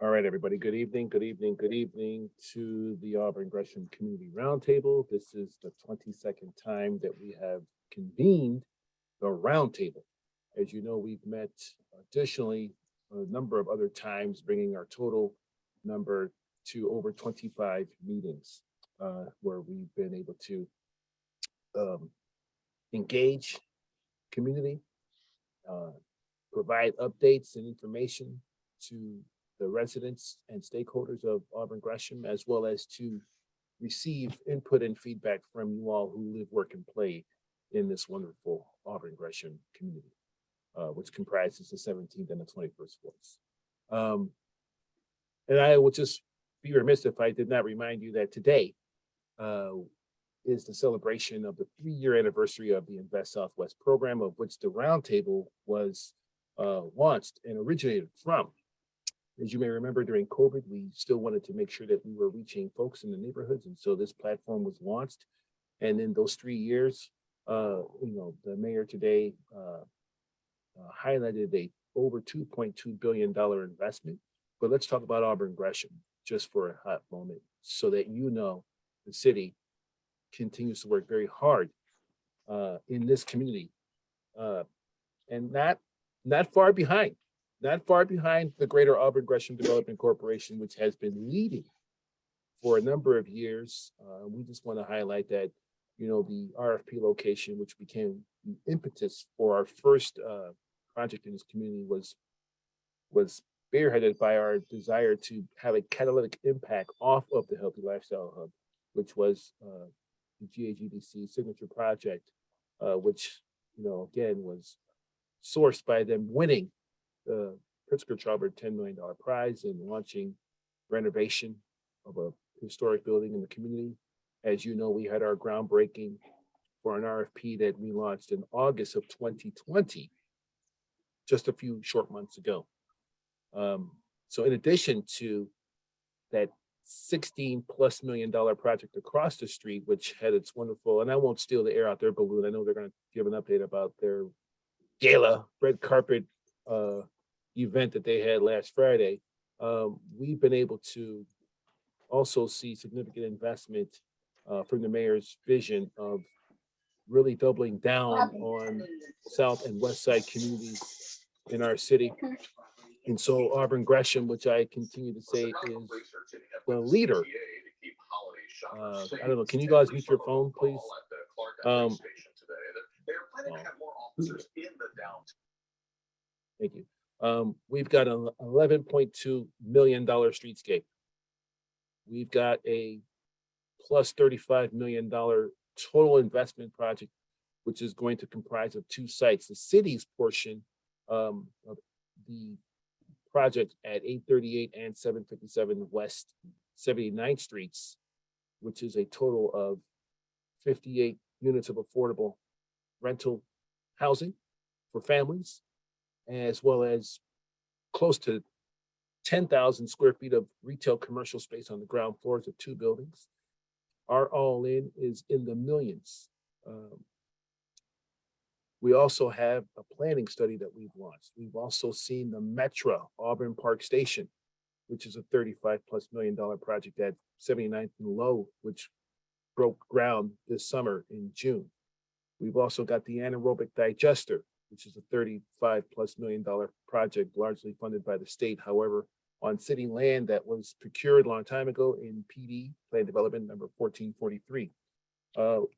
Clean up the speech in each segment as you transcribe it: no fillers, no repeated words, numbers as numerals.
All right, everybody. Good evening. Good evening. Good evening to the Auburn Gresham Community Roundtable. This is the 22nd time that we have convened the Roundtable. As you know, we've met additionally a number of other times, bringing our total number to over 25 meetings where we've been able to um, engage community, uh, provide updates and information to the residents and stakeholders of Auburn Gresham, as well as to receive input and feedback from you all who live, work, and play in this wonderful Auburn Gresham community, which comprises the 17th and the 21st wards. And I would just be remiss if I did not remind you that today is the celebration of the 3-year anniversary of the Invest Southwest program, of which the Roundtable was launched and originated from. As you may remember, during COVID, we still wanted to make sure that we were reaching folks in the neighborhoods. And so this platform was launched. And in those 3 years, the mayor today highlighted a over $2.2 billion investment. But let's talk about Auburn Gresham just for a hot moment so that you know the city continues to work very hard in this community and not far behind the greater Auburn Gresham Development Corporation, which has been leading for a number of years. We just want to highlight that, the RFP location, which became the impetus for our first project in this community, was spearheaded by our desire to have a catalytic impact off of the Healthy Lifestyle Hub, which was the GAGDC signature project, which, again, was sourced by them winning the Pritzker-Traubert $10 million prize and launching renovation of a historic building in the community. As you know, we had our groundbreaking for an RFP that we launched in August of 2020, just a few short months ago. So in addition to that $16+ million project across the street, which had its wonderful, and I won't steal the air out their balloon. I know they're going to give an update about their gala red carpet event that they had last Friday. We've been able to also see significant investment from the mayor's vision of really doubling down on South and West Side communities in our city. And so Auburn Gresham, which I continue to say is the leader. I don't know, can you guys mute your phone, please? Thank you. We've got an $11.2 million streetscape. We've got a plus $35 million total investment project, which is going to comprise of 2 sites. The city's portion of the project at 838 and 757 West 79th Streets, which is a total of 58 units of affordable rental housing for families, as well as close to 10,000 square feet of retail commercial space on the ground floors of 2 buildings. Our all-in is in the millions. We also have a planning study that we've launched. We've also seen the Metro Auburn Park Station, which is a $35+ million project at 79th and Low, which broke ground this summer in June. We've also got the anaerobic digester, which is a $35+ million project, largely funded by the state. However, on city land that was procured a long time ago in PD, Plan Development number 1443.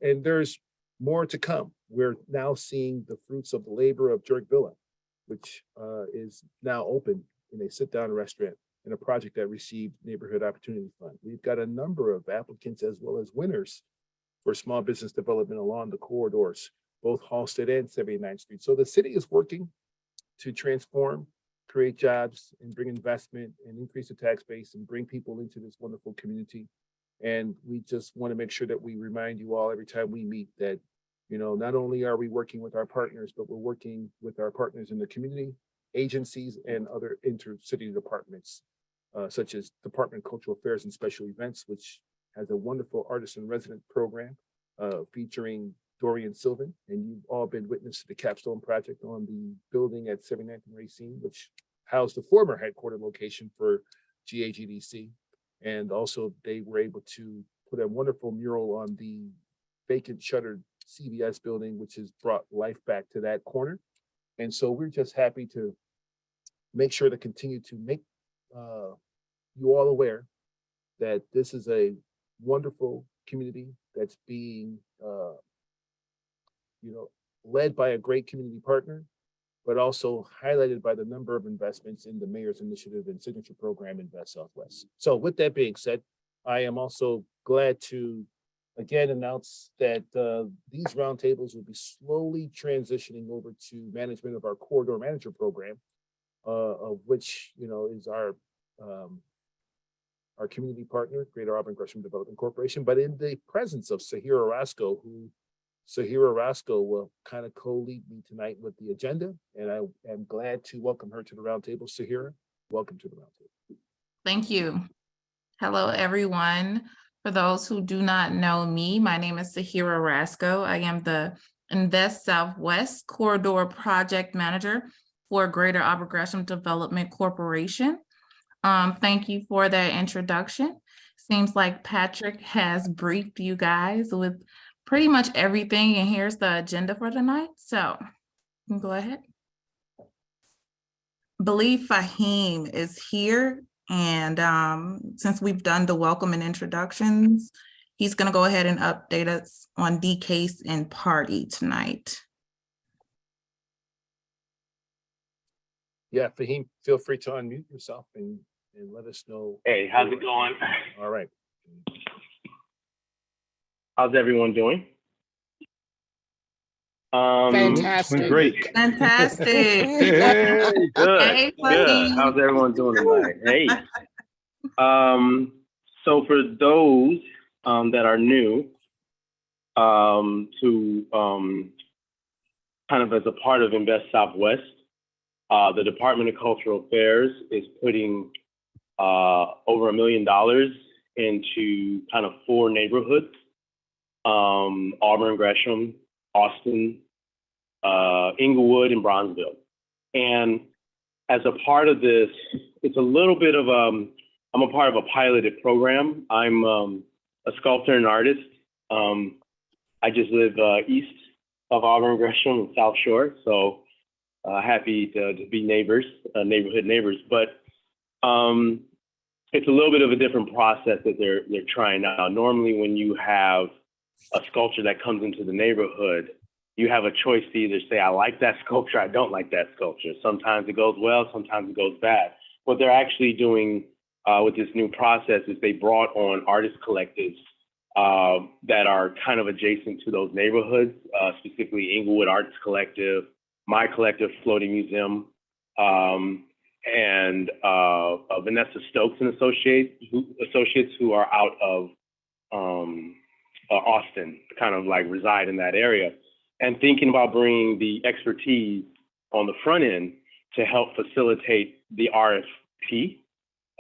And there's more to come. We're now seeing the fruits of the labor of Jerk Villa, which is now open in a sit-down restaurant in a project that received Neighborhood Opportunity Fund. We've got a number of applicants as well as winners for small business development along the corridors, both Halsted and 79th Street. So the city is working to transform, create jobs, and bring investment and increase the tax base and bring people into this wonderful community. And we just want to make sure that we remind you all every time we meet that, not only are we working with our partners, but we're working with our partners in the community, agencies, and other intercity departments, such as Department of Cultural Affairs and Special Events, which has a wonderful artist in resident program featuring Dorian Sylvan. And you've all been witness to the capstone project on the building at 79th and Racine, which housed the former headquarter location for GAGDC. And also they were able to put a wonderful mural on the vacant shuttered CVS building, which has brought life back to that corner. And so we're just happy to make sure to continue to make you all aware that this is a wonderful community that's being, led by a great community partner, but also highlighted by the number of investments in the mayor's initiative and signature program Invest Southwest. So with that being said, I am also glad to again announce that these roundtables will be slowly transitioning over to management of our corridor manager program, of which is our community partner, Greater Auburn Gresham Development Corporation, but in the presence of Sahira Rasco, who Sahira Rasco will kind of co-lead me tonight with the agenda, and I am glad to welcome her to the roundtable. Sahira, welcome to the roundtable. Thank you. Hello, everyone. For those who do not know me, my name is Sahira Rasco. I am the Invest Southwest Corridor Project Manager for Greater Auburn Gresham Development Corporation. Thank you for that introduction. Seems like Patrick has briefed you guys with pretty much everything, and here's the agenda for tonight. So you can go ahead. I believe Fahim is here, and since we've done the welcome and introductions, he's going to go ahead and update us on D-Case and Party tonight. Yeah, Fahim, feel free to unmute yourself and let us know. Hey, how's it going? All right. How's everyone doing? Fantastic. Great. Fantastic. Hey, good. Hey, Good. Fahim. How's everyone doing tonight? Hey. So for those that are new to kind of as a part of Invest Southwest, the Department of Cultural Affairs is putting over $1 million into kind of 4 neighborhoods: Auburn Gresham, Austin, Inglewood, and Bronzeville. And as a part of this, it's a little bit of I'm a part of a piloted program. I'm a sculptor and artist. I just live east of Auburn Gresham and South Shore, so happy to be neighbors, neighborhood neighbors. But it's a little bit of a different process that they're trying out. Normally, when you have a sculpture that comes into the neighborhood, you have a choice to either say, I like that sculpture, I don't like that sculpture. Sometimes it goes well, sometimes it goes bad. What they're actually doing with this new process is they brought on artist collectives that are kind of adjacent to those neighborhoods, specifically Inglewood Arts Collective, my collective, Floating Museum, and Vanessa Stokes and Associates who are out of Austin, kind of like reside in that area, and thinking about bringing the expertise on the front end to help facilitate the RFP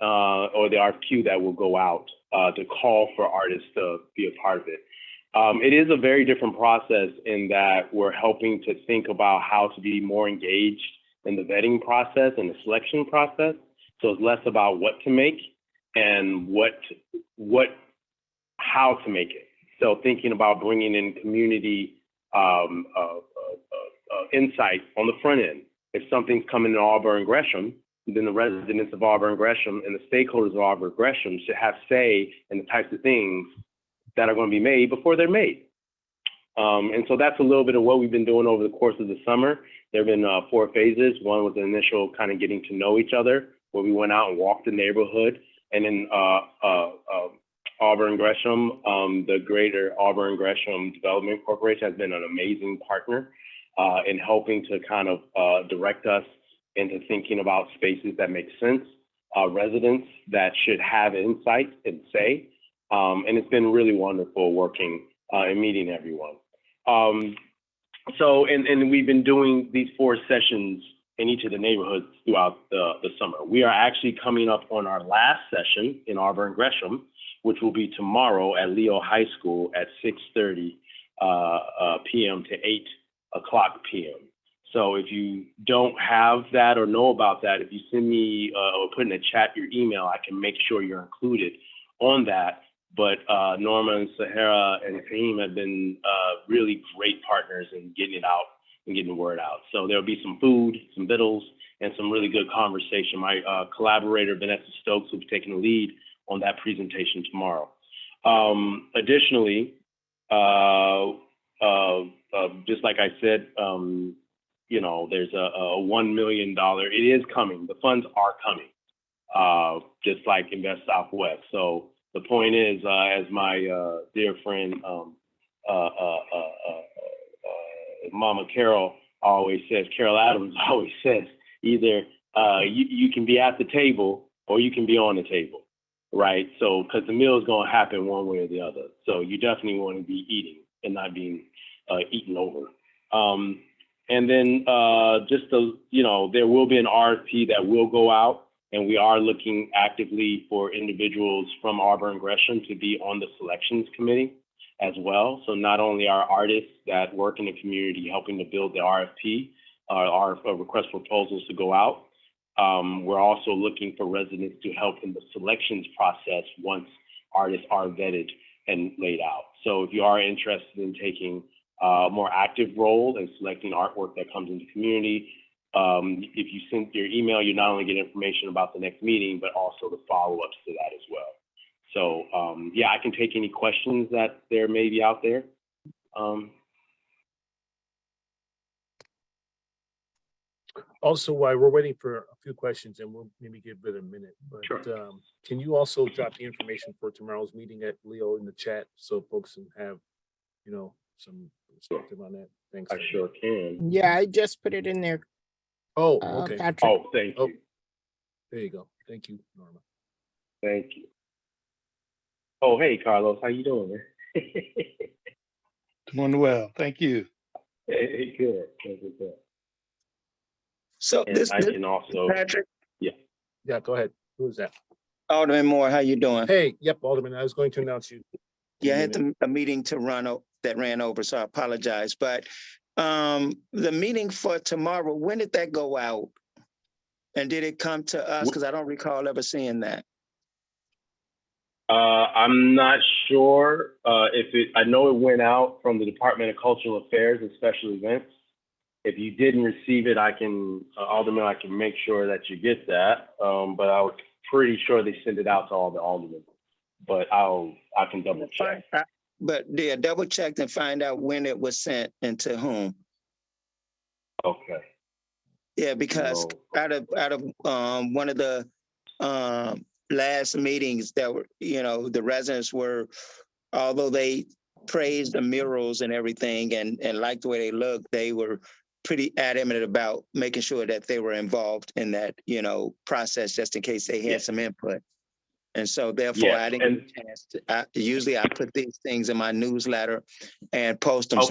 or the RFQ that will go out to call for artists to be a part of it. It is a very different process in that we're helping to think about how to be more engaged in the vetting process and the selection process. So it's less about what to make and how to make it. So thinking about bringing in community insight on the front end. If something's coming to Auburn Gresham, then the residents of Auburn Gresham and the stakeholders of Auburn Gresham should have say in the types of things that are going to be made before they're made. And so that's a little bit of what we've been doing over the course of the summer. There have been 4 phases. One was the initial kind of getting to know each other, where we went out and walked the neighborhood. And then Auburn Gresham, the Greater Auburn Gresham Development Corporation has been an amazing partner in helping to kind of direct us into thinking about spaces that make sense, residents that should have insight and say. And it's been really wonderful working and meeting everyone. So we've been doing these 4 sessions in each of the neighborhoods throughout the summer. We are actually coming up on our last session in Auburn Gresham, which will be tomorrow at Leo High School at 6:30 p.m. to 8 o'clock p.m. So if you don't have that or know about that, if you send me or put in the chat your email, I can make sure you're included on that. But Norma and Sahara and Kareem have been really great partners in getting it out and getting the word out. So there'll be some food, some vittles, and some really good conversation. My collaborator, Vanessa Stokes, will be taking the lead on that presentation tomorrow. Additionally, just like I said, you know, there's a $1 million, it is coming, the funds are coming, just like Invest Southwest. So the point is, as my dear friend, Mama Carol always says, Carol Adams always says, either you can be at the table or you can be on the table, right? So, because the meal is going to happen one way or the other. So you definitely want to be eating and not being eaten over. And then just the, you know, there will be an RFP that will go out, and we are looking actively for individuals from Auburn Gresham to be on the selections committee as well. So not only are artists that work in the community helping to build the RFP, our request for proposals to go out, we're also looking for residents to help in the selections process once artists are vetted and laid out. So if you are interested in taking a more active role in selecting artwork that comes into the community, if you send your email, you not only get information about the next meeting, but also the follow-ups to that as well. So yeah, I can take any questions that there may be out there. Also, while we're waiting for a few questions, and we'll maybe give it a minute, but Sure. Can you also drop the information for tomorrow's meeting at Leo in the chat so folks can have, you know, some perspective on that? Thanks. I sure can. Yeah, I just put it in there, Oh, okay. Patrick. Oh, thank you. There you go. Thank you, Norma. Thank you. Oh, hey, Carlos, how you doing, man? Doing well, thank you. Hey, good. Good. So And this, I can also, Patrick, Yeah, go ahead. Who is that? Alderman Moore, how you doing? Hey, yep, Alderman, I was going to announce you. Yeah, I had a meeting to that ran over, so I apologize. But the meeting for tomorrow, when did that go out? And did it come to us? Because I don't recall ever seeing that. I'm not sure I know it went out from the Department of Cultural Affairs and Special Events. If you didn't receive it, I can, Alderman, I can make sure that you get that. But I was pretty sure they sent it out to all the aldermen. But I can double check. But yeah, double check and find out when it was sent and to whom. Okay. Yeah, because out of one of the last meetings that were, you know, the residents were, although they praised the murals and everything and liked the way they looked, they were pretty adamant about making sure that they were involved in that, you know, process just in case they had some input. And so therefore I didn't get a chance to, usually I put these things in my newsletter and post them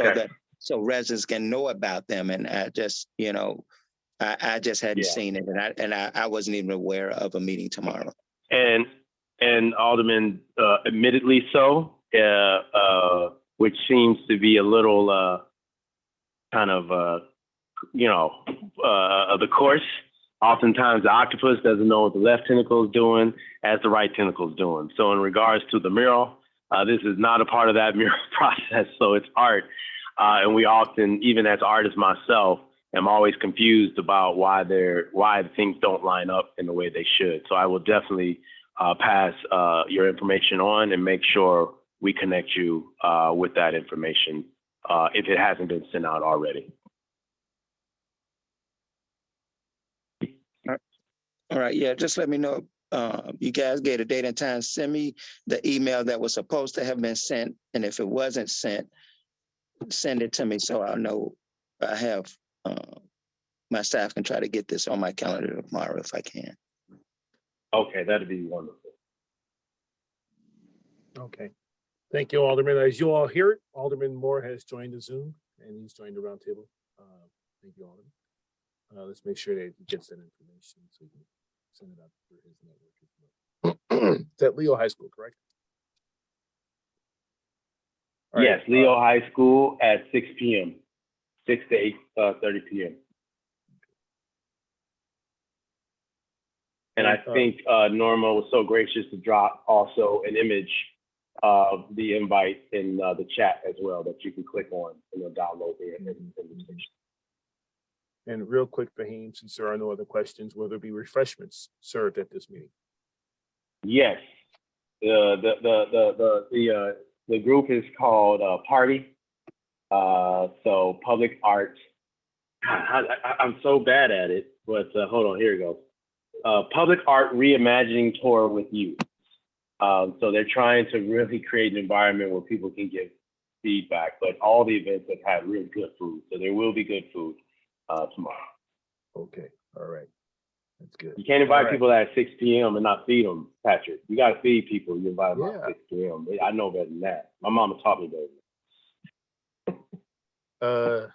so residents can know about them. And I just, you know, I just hadn't seen it, and I wasn't even aware of a meeting tomorrow. And Alderman, admittedly so, which seems to be a little kind of you know, the course. Oftentimes the octopus doesn't know what the left tentacle is doing as the right tentacle is doing. So in regards to the mural, this is not a part of that mural process. So it's art, and we often, even as artists myself, am always confused about why things don't line up in the way they should. So I will definitely pass your information on and make sure we connect you with that information if it hasn't been sent out already. All right, yeah, just let me know. You guys get a date and time. Send me the email that was supposed to have been sent, and if it wasn't sent, send it to me so I'll know. I have my staff can try to get this on my calendar tomorrow if I can. Okay, that'd be wonderful. Okay. Thank you, Alderman. As you all hear it, Alderman Moore has joined the Zoom and he's joined the roundtable. Thank you, Alderman. Let's make sure that he gets that information so he can send it out for his network as well. It's at Leo High School, correct? All yes, right, Leo High School at 6 p.m., 6 to 8:30 p.m. And I think Norma was so gracious to drop also an image of the invite in the chat as well that you can click on and you'll download the invitation. And real quick, Fahim, since there are no other questions, will there be refreshments served at this meeting? Yes, the group is called Party. So public art. I'm so bad at it, but hold on, here we go. Public art reimagining tour with you. So they're trying to really create an environment where people can give feedback, but all the events have had really good food. So there will be good food tomorrow. Okay, all right, that's good. You can't invite All right. people at 6 p.m. and not feed them, Patrick. You got to feed people. You invite them Yeah. at 6 p.m. I know better than that. My mama taught me better.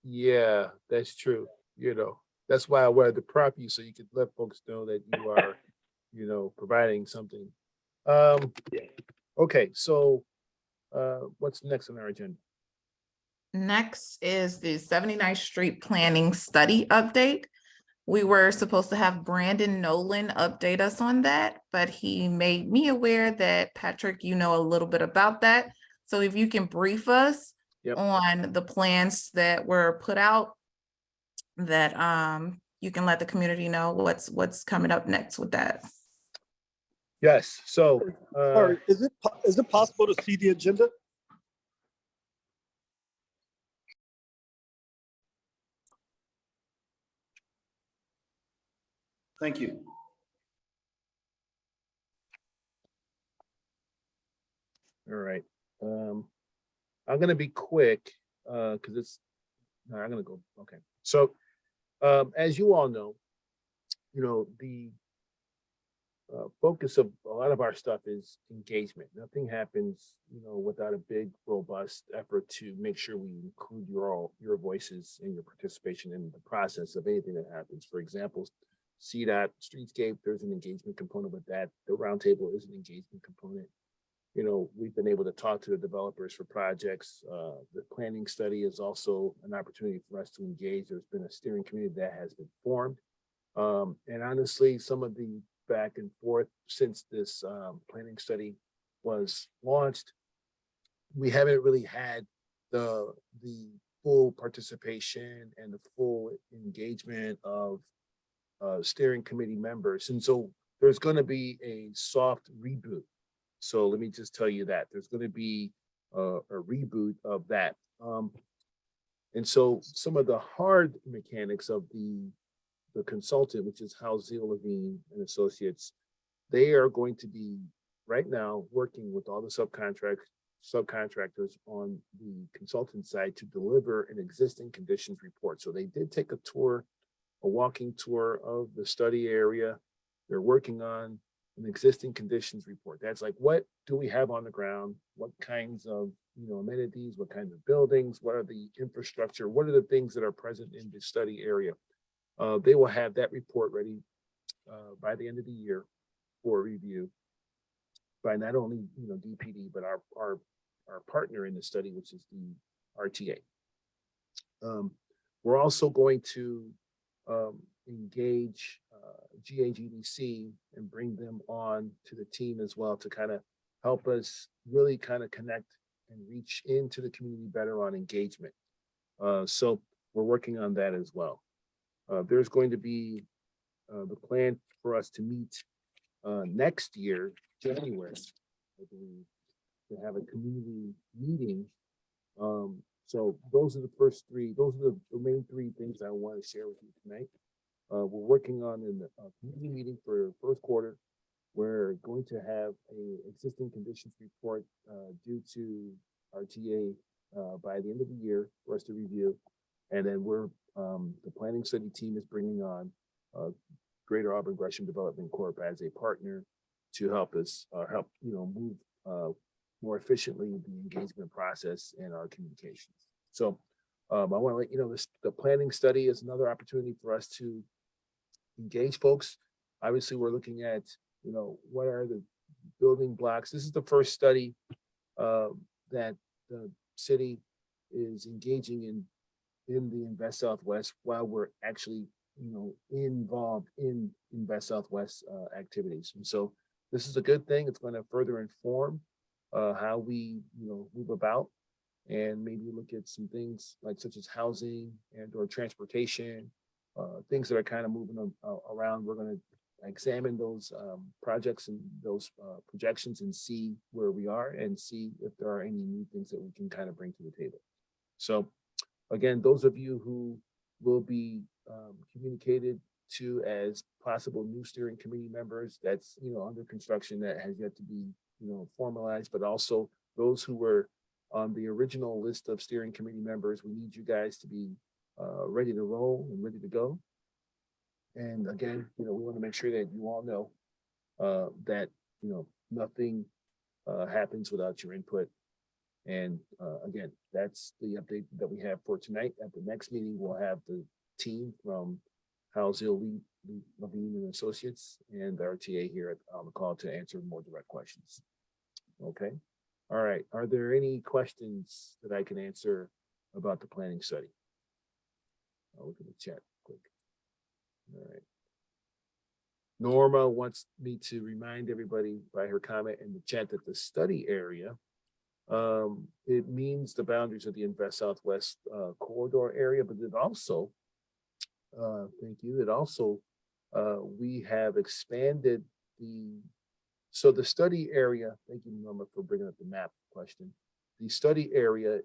Yeah, that's true. You know, that's why I wanted to prop you so you could let folks know that you are, you know, providing something. Yeah. Okay, so what's next on our agenda? Next is the 79th Street Planning Study Update. We were supposed to have Brandon Nolan update us on that, but he made me aware that, Patrick, you know a little bit about that. So if you can brief us on the plans that were put out, that you can let the community know what's coming up next with that. Yes, so Sorry, is it possible to see the agenda? Thank you. all right. I'm gonna be quick because it's I'm gonna go. Okay, so as you all know, you know, the focus of a lot of our stuff is engagement. Nothing happens, you know, without a big, robust effort to make sure we include your voices and your participation in the process of anything that happens. For example, CDOT, Streetscape, there's an engagement component with that. The Roundtable is an engagement component. You know, we've been able to talk to the developers for projects. The planning study is also an opportunity for us to engage. There's been a steering committee that has been formed. And honestly, some of the back and forth since this planning study was launched, we haven't really had the full participation and the full engagement of steering committee members. And so there's going to be a soft reboot. So let me just tell you that there's going to be a reboot of that. And so some of the hard mechanics of the consultant, which is Halsey Levine and Associates, they are going to be right now working with all the subcontractors on the consultant side to deliver an existing conditions report. So they did take a walking tour of the study area. They're working on an existing conditions report. That's like, what do we have on the ground? What kinds of, you know, amenities, what kinds of buildings, what are the infrastructure, what are the things that are present in the study area? They will have that report ready by the end of the year for review by not only, you know, DPD, but our partner in the study, which is the RTA. We're also going to engage GAGDC and bring them on to the team as well to kind of help us really kind of connect and reach into the community better on engagement. So we're working on that as well. There's going to be the plan for us to meet next year, January, I believe, to have a community meeting. So those are the first three. Those are the main three things I want to share with you tonight. We're working on in the community meeting for first quarter. We're going to have a existing conditions report due to RTA by the end of the year for us to review. And then the planning study team is bringing on Greater Auburn Gresham Development Corp as a partner to help us move more efficiently the engagement process and our communications. So I want to let you know the planning study is another opportunity for us to engage folks. Obviously, we're looking at, you know, what are the building blocks. This is the first study that the city is engaging in the Invest Southwest while we're actually involved in Invest Southwest activities. And so this is a good thing. It's going to further inform how we move about, and maybe look at some things like such as housing and or transportation, things that are kind of moving around. We're going to examine those projects and those projections and see where we are and see if there are any new things that we can kind of bring to the table. So again, those of you who will be communicated to as possible new steering committee members, that's under construction, that has yet to be formalized, but also those who were on the original list of steering committee members, we need you guys to be ready to roll and ready to go. And again, we want to make sure that you all know that nothing happens without your input. And again, that's the update that we have for tonight. At the next meeting, we'll have the team from Housel Levine and Associates and our TA here on the call to answer more direct questions. Okay. All right. Are there any questions that I can answer about the planning study? I'll look at the chat quick. All right. Norma wants me to remind everybody by her comment in the chat that the study area, it means the boundaries of the Invest Southwest corridor area, but it also, thank you, it also, we have expanded so the study area, thank you, Norma, for bringing up the map question. The study area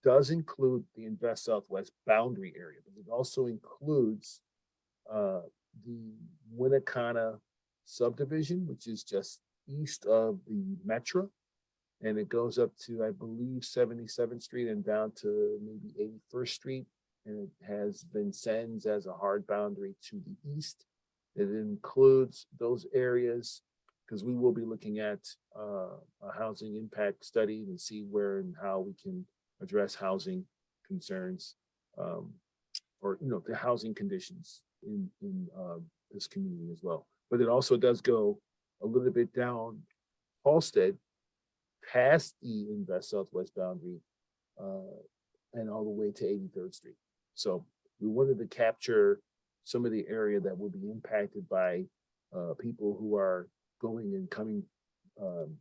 does include the Invest Southwest boundary area, but it also includes the Winnacunnet subdivision, which is just east of the Metro. And it goes up to, I believe, 77th Street and down to maybe 81st Street. And it has Vincennes as a hard boundary to the east. It includes those areas because we will be looking at a housing impact study and see where and how we can address housing concerns or the housing conditions in this community as well. But it also does go a little bit down Halsted, past the Invest Southwest boundary, and all the way to 83rd Street. So we wanted to capture some of the area that will be impacted by people who are going and coming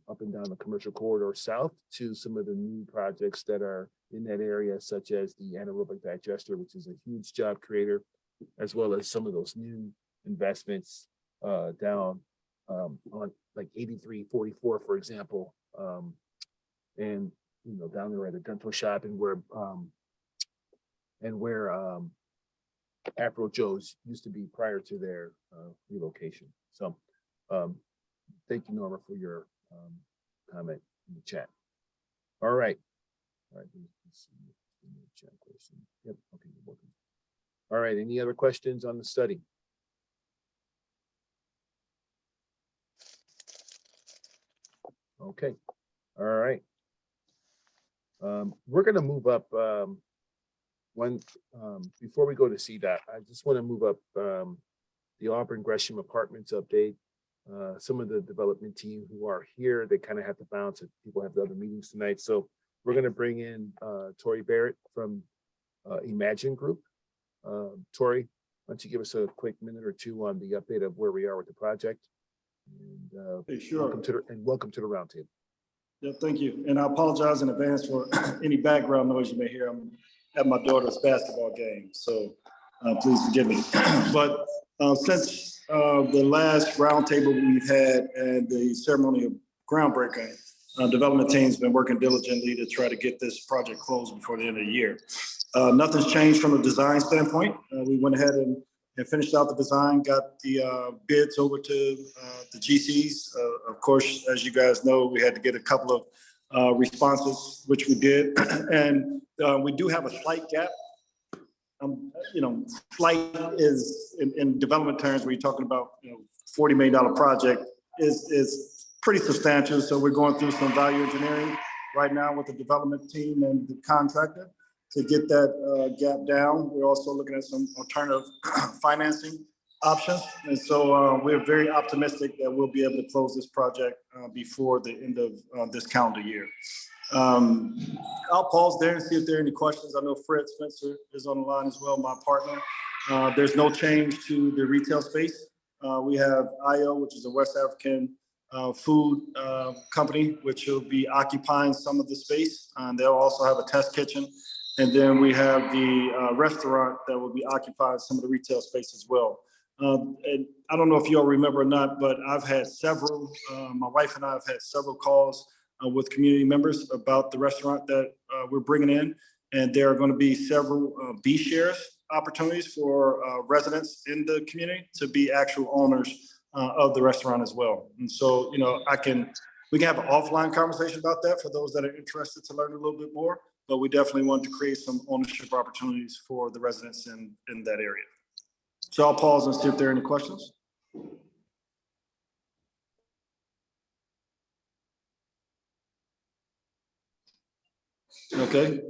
up and down the commercial corridor south to some of the new projects that are in that area, such as the anaerobic digester, which is a huge job creator, as well as some of those new investments down on like 8344, for example, and down there at a dental shop and where Afro Joe's used to be prior to their relocation. So thank you, Norma, for your comment in the chat. All right. Let's see. Chat question. Yep. Okay. You're welcome. All right. Any other questions on the study? Okay. All right. We're going to move up before we go to CDOT. I just want to move up the Auburn Gresham Apartments update. Some of the development team who are here, they kind of have to bounce if people have the other meetings tonight. So we're going to bring in Tori Barrett from Imagine Group. Tori, why don't you give us a quick minute or two on the update of where we are with the project? And Hey, sure. welcome to the roundtable. Yeah, thank you. And I apologize in advance for any background noise you may hear. I'm at my daughter's basketball game, so please forgive me. But since the last roundtable we've had and the ceremony of groundbreaking, development team's been working diligently to try to get this project closed before the end of the year. Nothing's changed from a design standpoint. We went ahead and finished out the design, got the bids over to the GCs. Of course, as you guys know, we had to get a couple of responses, which we did. And we do have a slight gap. Slight is in development terms, where you're talking about $40 million project is pretty substantial. So we're going through some value engineering right now with the development team and the contractor to get that gap down. We're also looking at some alternative financing options. And so we're very optimistic that we'll be able to close this project before the end of this calendar year. I'll pause there and see if there are any questions. I know Fred Spencer is on the line as well, my partner. There's no change to the retail space. We have IO, which is a West African food company, which will be occupying some of the space. They'll also have a test kitchen. And then we have the restaurant that will be occupying some of the retail space as well. And I don't know if you all remember or not, but I've had several, my wife and I have had several calls with community members about the restaurant that we're bringing in. And there are going to be several B shares opportunities for residents in the community to be actual owners of the restaurant as well. And so, you know, we can have an offline conversation about that for those that are interested to learn a little bit more, but we definitely want to create some ownership opportunities for the residents in that area. So I'll pause and see if there are any questions. Okay.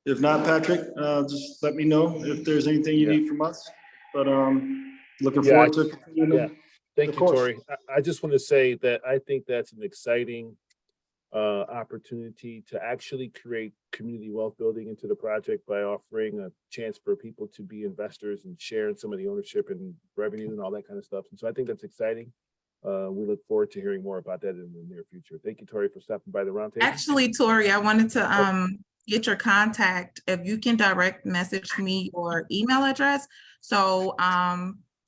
If not, Patrick, just let me know if there's anything you need from us. But looking forward to continuing. Thank you, Tori. I just want to say that I think that's an exciting opportunity to actually create community wealth building into the project by offering a chance for people to be investors and share in some of the ownership and revenue and all that kind of stuff. And so I think that's exciting. We look forward to hearing more about that in the near future. Thank you, Tori, for stopping by the roundtable. Actually, Tori, I wanted to get your contact. If you can direct message me or email address. So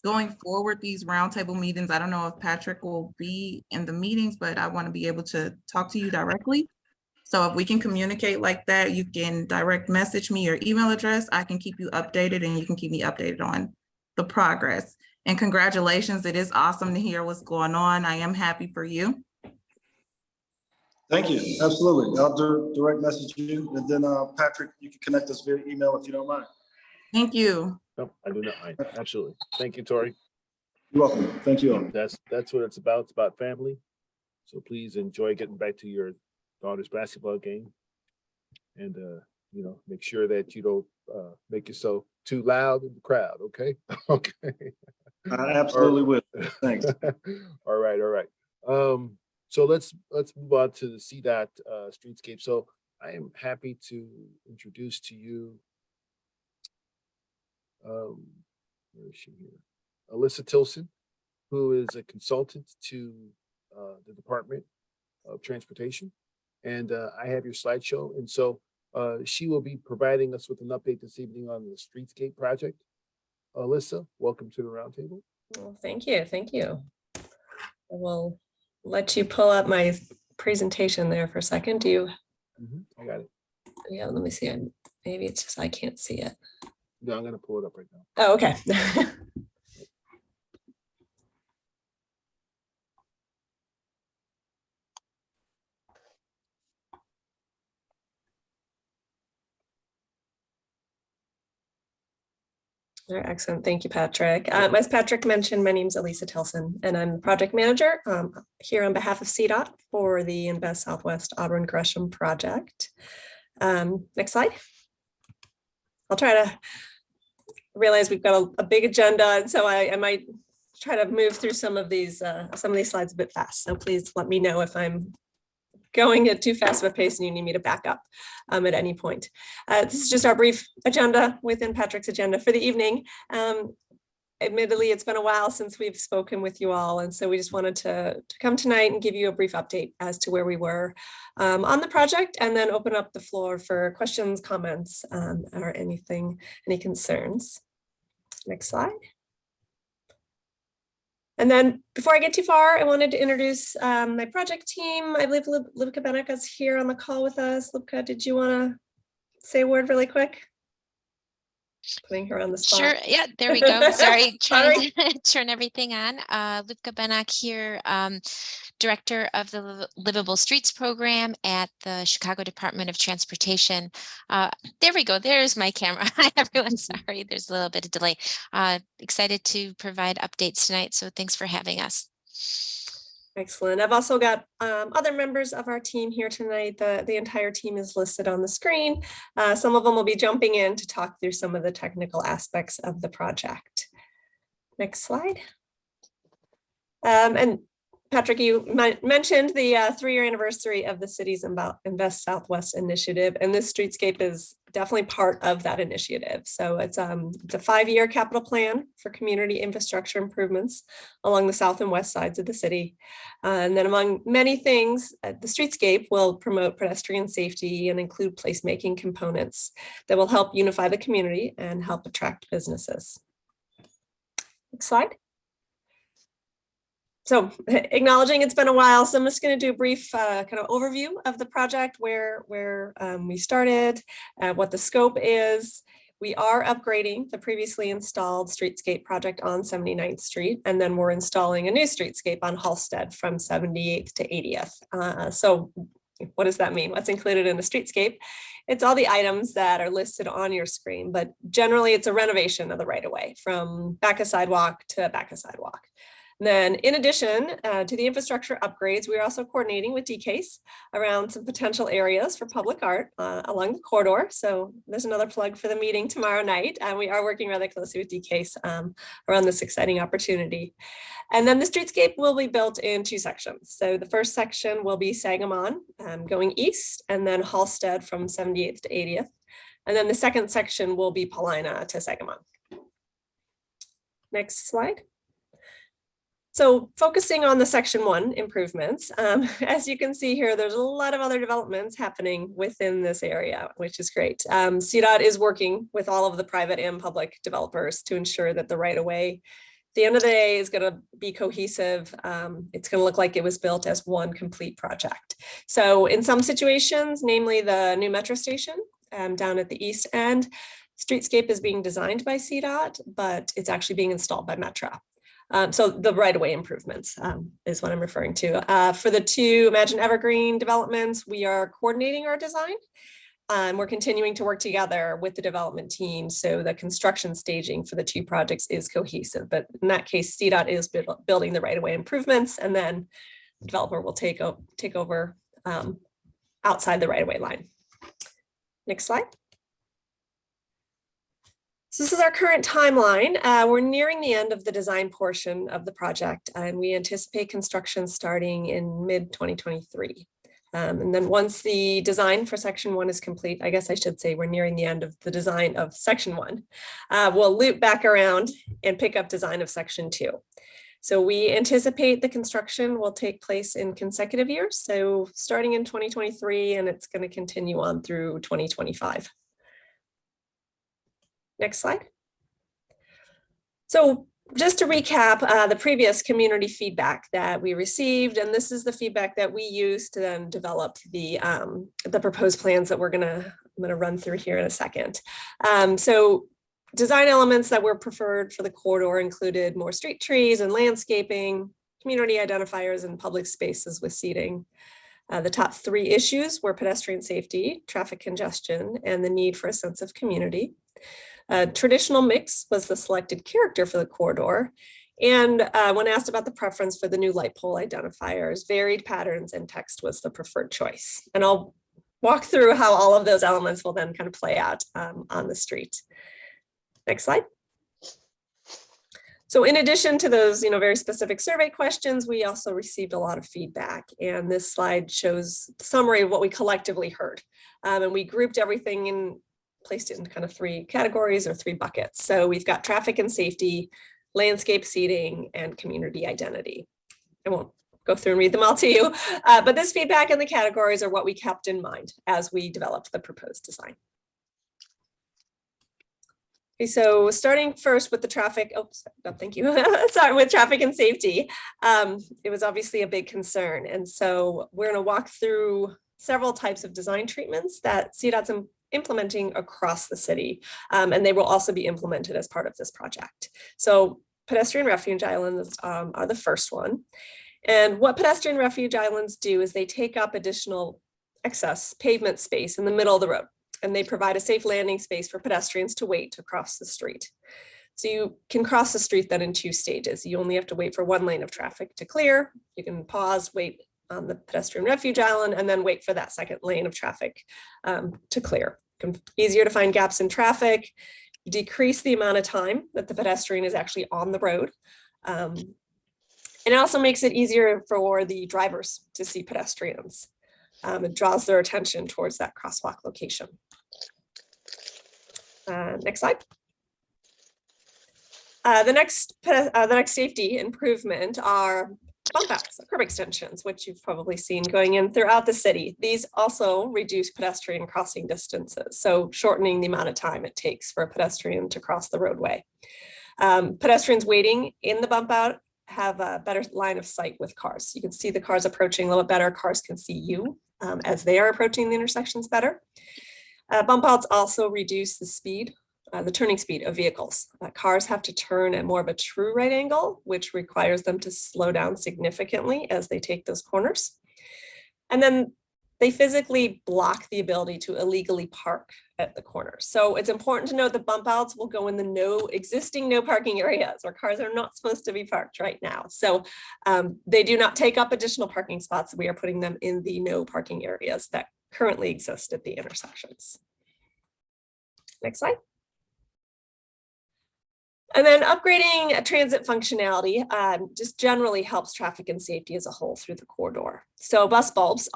going forward, these roundtable meetings, I don't know if Patrick will be in the meetings, but I want to be able to talk to you directly. So if we can communicate like that, you can direct message me your email address. I can keep you updated and you can keep me updated on the progress. And congratulations, it is awesome to hear what's going on. I am happy for you. Thank you. Absolutely. I'll direct message you. And then Patrick, you can connect us via email if you don't mind. Thank you. No, I do not mind. Absolutely. Thank you, Tori. You're welcome. Thank you all. That's what it's about. It's about family. So please enjoy getting back to your daughter's basketball game. And, you know, make sure that you don't make yourself too loud in the crowd. Okay. Okay. I absolutely will. Thanks. All right. All right. So let's move on to the CDOT streetscape. So I am happy to introduce to you, where is she here? Alyssa Tilson, who is a consultant to the Department of Transportation. And I have your slideshow. And so she will be providing us with an update this evening on the streetscape project. Alyssa, welcome to the roundtable. Well, thank you. Thank you. I will let you pull up my presentation there for a second. Do you? I got it. Yeah, let me see. Maybe it's just I can't see it. No, I'm going to pull it up right now. Oh, okay. All right, excellent. Thank you, Patrick. As Patrick mentioned, my name is Elisa Tilson, and I'm the project manager here on behalf of CDOT for the Invest Southwest Auburn Gresham project. Next slide. I'll try to realize we've got a big agenda, and so I might try to move through some of these slides a bit fast. So please let me know if I'm going at too fast of a pace and you need me to back up at any point. This is just our brief agenda within Patrick's agenda for the evening. Admittedly, it's been a while since we've spoken with you all, and so we just wanted to come tonight and give you a brief update as to where we were on the project, and then open up the floor for questions, comments, or any concerns. Next slide. And then before I get too far, I wanted to introduce my project team. I believe Libka Benek is here on the call with us. Libka, did you want to say a word really quick? Putting her on the spot. Sure. Yeah, there we go. Sorry, trying to turn everything on. Libka Benek here, Director of the Livable Streets Program at the Chicago Department of Transportation. There we go. There's my camera. Hi, everyone. Sorry, there's a little bit of delay. Excited to provide updates tonight. So thanks for having us. Excellent. I've also got other members of our team here tonight. The entire team is listed on the screen. Some of them will be jumping in to talk through some of the technical aspects of the project. Next slide. And Patrick, you mentioned the 3-year anniversary of the city's Invest Southwest initiative, and this streetscape is definitely part of that initiative. So it's a 5-year capital plan for community infrastructure improvements along the south and west sides of the city. And then among many things, the streetscape will promote pedestrian safety and include placemaking components that will help unify the community and help attract businesses. Next slide. So acknowledging it's been a while, so I'm just going to do a brief kind of overview of the project, where we started, what the scope is. We are upgrading the previously installed streetscape project on 79th Street, and then we're installing a new streetscape on Halsted from 78th to 80th. So what does that mean? What's included in the streetscape? It's all the items that are listed on your screen, but generally it's a renovation of the right-of-way from back of sidewalk to back of sidewalk. Then in addition to the infrastructure upgrades, we're also coordinating with DCASE around some potential areas for public art along the corridor. So there's another plug for the meeting tomorrow night. And we are working rather closely with DCASE around this exciting opportunity. And then the streetscape will be built in 2 sections. So the first section will be Sangamon going east, and then Halsted from 78th to 80th. And then the second section will be Paulina to Sangamon. Next slide. So focusing on the section 1 improvements, as you can see here, there's a lot of other developments happening within this area, which is great. CDOT is working with all of the private and public developers to ensure that the right-of-way, at the end of the day, is going to be cohesive. It's going to look like it was built as one complete project. So in some situations, namely the new metro station down at the east end, streetscape is being designed by CDOT, but it's actually being installed by Metro. So the right-of-way improvements is what I'm referring to. For the 2 Imagine Evergreen developments, we are coordinating our design. We're continuing to work together with the development team, so the construction staging for the 2 projects is cohesive. But in that case, CDOT is building the right-of-way improvements, and then the developer will take over outside the right-of-way line. Next slide. So this is our current timeline. We're nearing the end of the design portion of the project, and we anticipate construction starting in mid-2023. And then once the design for section 1 is complete, I guess I should say we're nearing the end of the design of section 1. We'll loop back around and pick up design of section 2. So we anticipate the construction will take place in consecutive years. So starting in 2023, and it's going to continue on through 2025. Next slide. So just to recap the previous community feedback that we received, and this is the feedback that we used to then develop the proposed plans that I'm gonna run through here in a second. So design elements that were preferred for the corridor included more street trees and landscaping, community identifiers, and public spaces with seating. The top 3 issues were pedestrian safety, traffic congestion, and the need for a sense of community. Traditional mix was the selected character for the corridor. And when asked about the preference for the new light pole identifiers, varied patterns and text was the preferred choice. And I'll walk through how all of those elements will then kind of play out on the street. Next slide. So in addition to those, very specific survey questions, we also received a lot of feedback. And this slide shows the summary of what we collectively heard. And we grouped everything in placed it in kind of 3 categories or 3 buckets. So we've got traffic and safety, landscape seating, and community identity. I won't go through and read them all to you, but this feedback and the categories are what we kept in mind as we developed the proposed design. Okay, so starting first with the traffic, thank you. Sorry, with traffic and safety. It was obviously a big concern. And so we're gonna walk through several types of design treatments that CDOT's implementing across the city, and they will also be implemented as part of this project. So pedestrian refuge islands are the first one. And what pedestrian refuge islands do is they take up additional excess pavement space in the middle of the road, and they provide a safe landing space for pedestrians to wait to cross the street. So you can cross the street then in 2 stages. You only have to wait for 1 lane of traffic to clear. You can pause, wait on the pedestrian refuge island, and then wait for that 2nd lane of traffic to clear. Easier to find gaps in traffic, decrease the amount of time that the pedestrian is actually on the road. And it also makes it easier for the drivers to see pedestrians. It draws their attention towards that crosswalk location. Next slide. The next safety improvement are bump outs, curb extensions, which you've probably seen going in throughout the city. These also reduce pedestrian crossing distances, so shortening the amount of time it takes for a pedestrian to cross the roadway. Pedestrians waiting in the bump out have a better line of sight with cars. You can see the cars approaching a little bit better. Cars can see you as they are approaching the intersections better. Bump outs also reduce the speed, the turning speed of vehicles. Cars have to turn at more of a true right angle, which requires them to slow down significantly as they take those corners. And then they physically block the ability to illegally park at the corner. So it's important to note that bump outs will go in the existing no parking areas where cars are not supposed to be parked right now. So they do not take up additional parking spots. We are putting them in the no parking areas that currently exist at the intersections. Next slide. And then upgrading transit functionality just generally helps traffic and safety as a whole through the corridor. So bus bulbs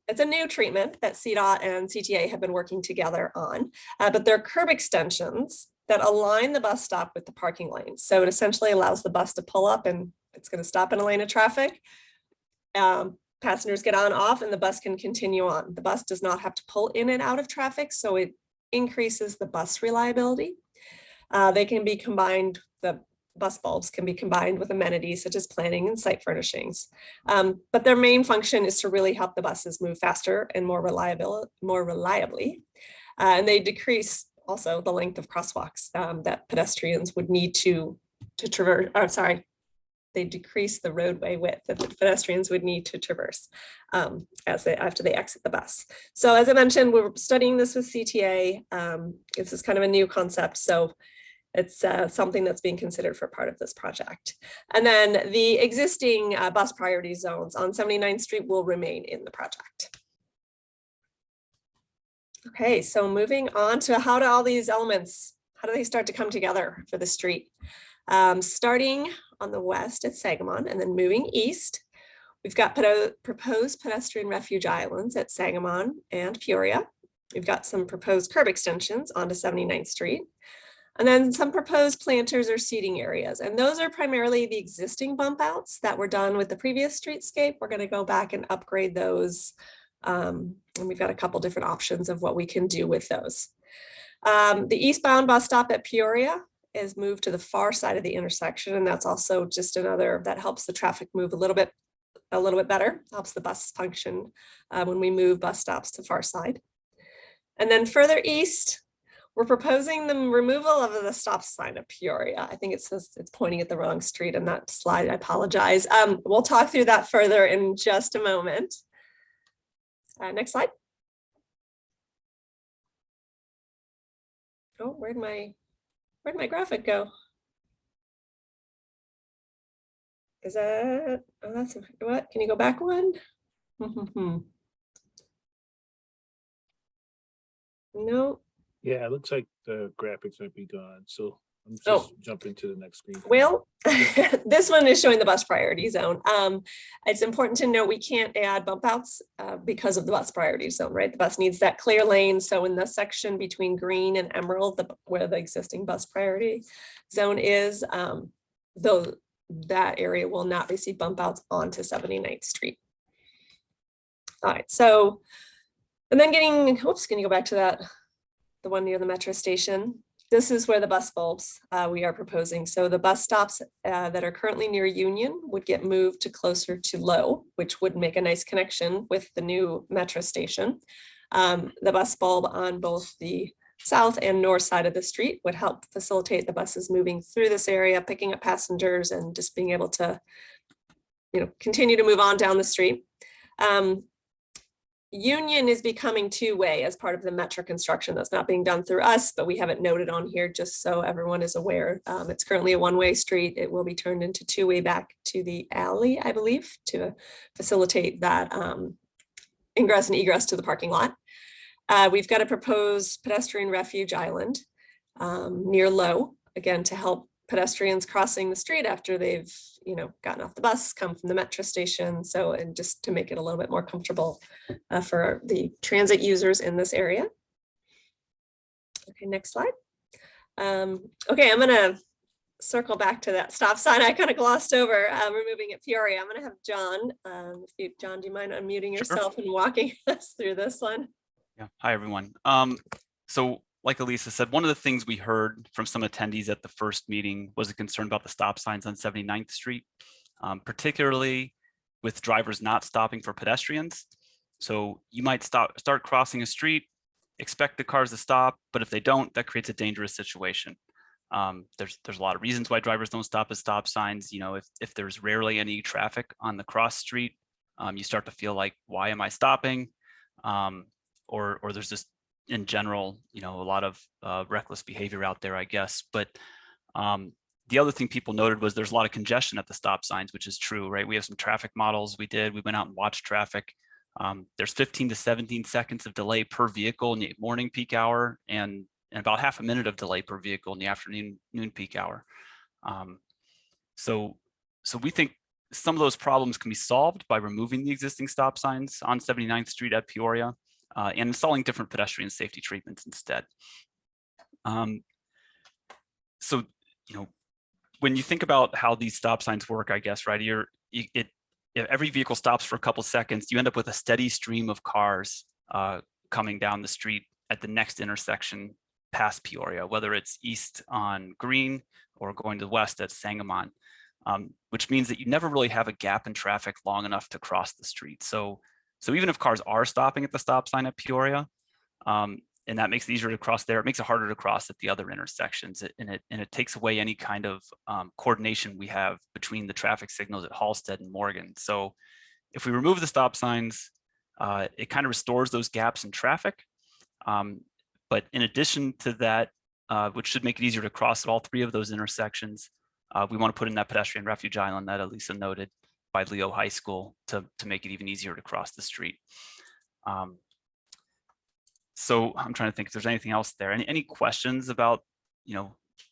it's a new treatment that CDOT and CTA have been working together on, but they're curb extensions that align the bus stop with the parking lane. So it essentially allows the bus to pull up and it's going to stop in a lane of traffic. Passengers get on, off, and the bus can continue on. The bus does not have to pull in and out of traffic, so it increases the bus reliability. They can be combined, the bus bulbs can be combined with amenities such as planning and site furnishings. But their main function is to really help the buses move faster and more reliably. And they decrease also the length of crosswalks that pedestrians would need to traverse. They decrease the roadway width that the pedestrians would need to traverse after they exit the bus. So as I mentioned, we're studying this with CTA. This is kind of a new concept, so it's something that's being considered for part of this project. And then the existing bus priority zones on 79th Street will remain in the project. Okay, so moving on to how do all these elements, how do they start to come together for the street? Starting on the west at Sangamon and then moving east, we've got proposed pedestrian refuge islands at Sangamon and Peoria. We've got some proposed curb extensions onto 79th Street. And then some proposed planters or seating areas. And those are primarily the existing bump outs that were done with the previous streetscape. We're going to go back and upgrade those. And we've got a couple different options of what we can do with those. The eastbound bus stop at Peoria is moved to the far side of the intersection. And that's also just another that helps the traffic move a little bit better, helps the bus function when we move bus stops to far side. And then further east, we're proposing the removal of the stop sign of Peoria. I think it says it's pointing at the wrong street in that slide. I apologize. We'll talk through that further in just a moment. Next slide. Oh, where'd my graphic go? Is that, oh, that's what? Can you go back one? No. Yeah, it looks like the graphics might be gone. So I'm just jumping to the next screen. Well, this one is showing the bus priority zone. It's important to note we can't add bump outs because of the bus priority zone, right? The bus needs that clear lane. So in the section between Green and Emerald, where the existing bus priority zone is, though that area will not receive bump outs onto 79th Street. All right, so, and then getting, whoops, can you go back to that? The one near the metro station. This is where the bus bulbs we are proposing. So the bus stops that are currently near Union would get moved to closer to Low, which would make a nice connection with the new metro station. The bus bulb on both the south and north side of the street would help facilitate the buses moving through this area, picking up passengers and just being able to, continue to move on down the street. Union is becoming two-way as part of the metro construction. That's not being done through us, but we have it noted on here just so everyone is aware. It's currently a one-way street. It will be turned into two-way back to the alley, I believe, to facilitate that ingress and egress to the parking lot. We've got a proposed pedestrian refuge island near Low, again, to help pedestrians crossing the street after they've, gotten off the bus, come from the metro station. So, and just to make it a little bit more comfortable for the transit users in this area. Okay, next slide. Okay, I'm gonna circle back to that stop sign I kind of glossed over, removing at Peoria. I'm gonna have John, John, do you mind unmuting yourself and walking us through this one? Yeah, hi everyone. So like Elisa said, one of the things we heard from some attendees at the first meeting was a concern about the stop signs on 79th Street, particularly with drivers not stopping for pedestrians. So you might start crossing a street, expect the cars to stop, but if they don't, that creates a dangerous situation. There's a lot of reasons why drivers don't stop at stop signs. If there's rarely any traffic on the cross street, you start to feel like, why am I stopping? Or there's just in general, a lot of reckless behavior out there, I guess. But the other thing people noted was there's a lot of congestion at the stop signs, which is true, right? We have some traffic models we went out and watched traffic. There's 15 to 17 seconds of delay per vehicle in the morning peak hour and about half a minute of delay per vehicle in the afternoon noon peak hour. So we think some of those problems can be solved by removing the existing stop signs on 79th Street at Peoria and installing different pedestrian safety treatments instead. So, when you think about how these stop signs work, I guess, right, if every vehicle stops for a couple seconds, you end up with a steady stream of cars coming down the street at the next intersection past Peoria, whether it's east on Green or going to the west at Sangamon, which means that you never really have a gap in traffic long enough to cross the street. So even if cars are stopping at the stop sign at Peoria, and that makes it easier to cross there, it makes it harder to cross at the other intersections, and it takes away any kind of coordination we have between the traffic signals at Halsted and Morgan. So if we remove the stop signs, it kind of restores those gaps in traffic. But in addition to that, which should make it easier to cross at all three of those intersections, we want to put in that pedestrian refuge island that Elisa noted by Leo High School to make it even easier to cross the street. So I'm trying to think if there's anything else there. Any questions about, it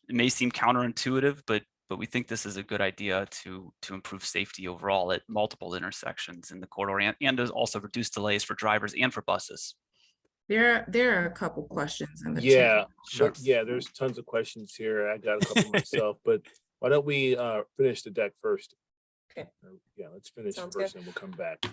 may seem counterintuitive, but we think this is a good idea to improve safety overall at multiple intersections in the corridor and to also reduce delays for drivers and for buses. There are a couple questions in the Yeah, chat. sure. Yeah, there's tons of questions here. I got a couple myself, but why don't we finish the deck first? Okay. Yeah, let's finish Sounds first good. and we'll come back.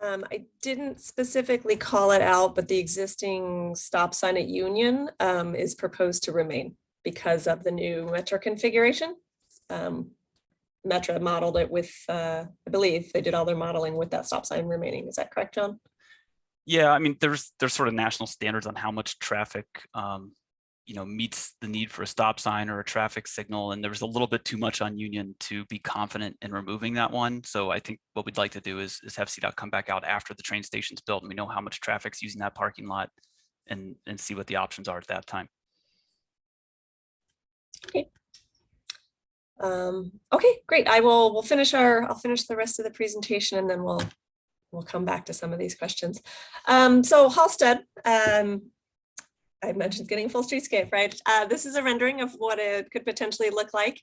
I didn't specifically call it out, but the existing stop sign at Union is proposed to remain because of the new Metro configuration. Metro modeled it with, I believe they did all their modeling with that stop sign remaining. Is that correct, John? Yeah, I mean, there's sort of national standards on how much traffic, meets the need for a stop sign or a traffic signal. And there was a little bit too much on Union to be confident in removing that one. So I think what we'd like to do is have CDOT come back out after the train station's built and we know how much traffic's using that parking lot and see what the options are at that time. Okay. Okay, great. I'll finish the rest of the presentation and then we'll come back to some of these questions. So Halsted, I mentioned getting a full streetscape, right? This is a rendering of what it could potentially look like.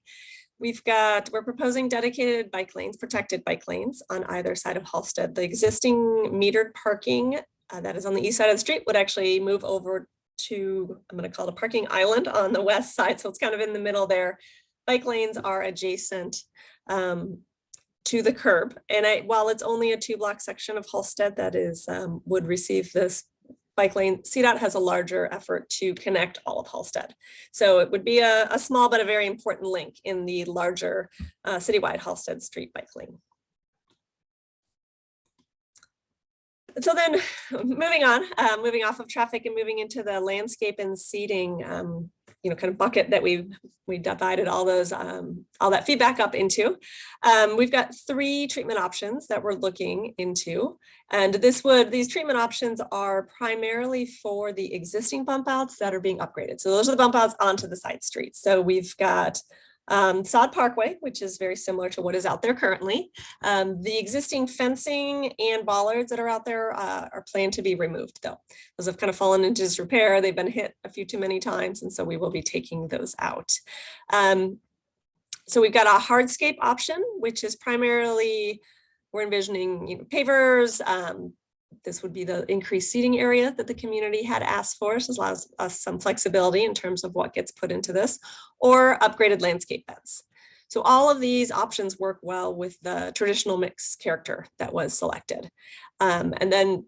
We're proposing dedicated bike lanes, protected bike lanes on either side of Halsted. The existing metered parking that is on the east side of the street would actually move over to, I'm going to call it a parking island on the west side. So it's kind of in the middle there. Bike lanes are adjacent to the curb. And while it's only a 2-block section of Halsted that is would receive this bike lane, CDOT has a larger effort to connect all of Halsted. So it would be a small but a very important link in the larger citywide Halsted Street bike lane. So then moving off of traffic and moving into the landscape and seating, kind of bucket that we divided all that feedback up into. We've got 3 treatment options that we're looking into. And these treatment options are primarily for the existing bump outs that are being upgraded. So those are the bump outs onto the side streets. So we've got Sod Parkway, which is very similar to what is out there currently. The existing fencing and bollards that are out there are planned to be removed though. Those have kind of fallen into disrepair. They've been hit a few too many times. And so we will be taking those out. So we've got a hardscape option, which is primarily, we're envisioning pavers. This would be the increased seating area that the community had asked for. So this allows us some flexibility in terms of what gets put into this, or upgraded landscape beds. So all of these options work well with the traditional mix character that was selected. And then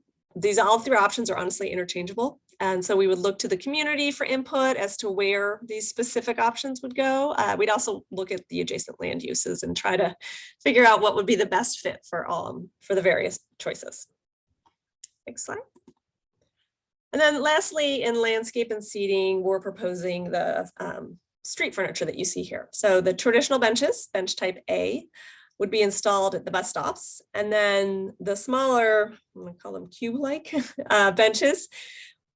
all three options are honestly interchangeable. And so we would look to the community for input as to where these specific options would go. We'd also look at the adjacent land uses and try to figure out what would be the best fit for the various choices. Next slide. And then lastly, in landscape and seating, we're proposing the street furniture that you see here. So the traditional benches, bench type A, would be installed at the bus stops. And then the smaller, I'm gonna call them cube-like benches,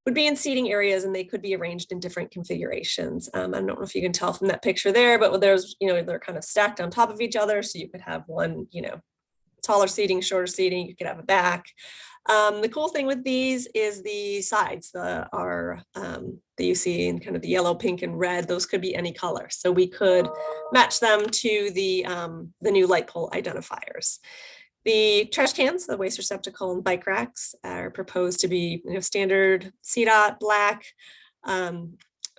would be in seating areas, and they could be arranged in different configurations. I don't know if you can tell from that picture there, but there's, they're kind of stacked on top of each other. So you could have one, taller seating, shorter seating, you could have a back. The cool thing with these is the sides that you see in kind of the yellow, pink, and red. Those could be any color. So we could match them to the new light pole identifiers. The trash cans, the waste receptacle and bike racks are proposed to be standard CDOT black.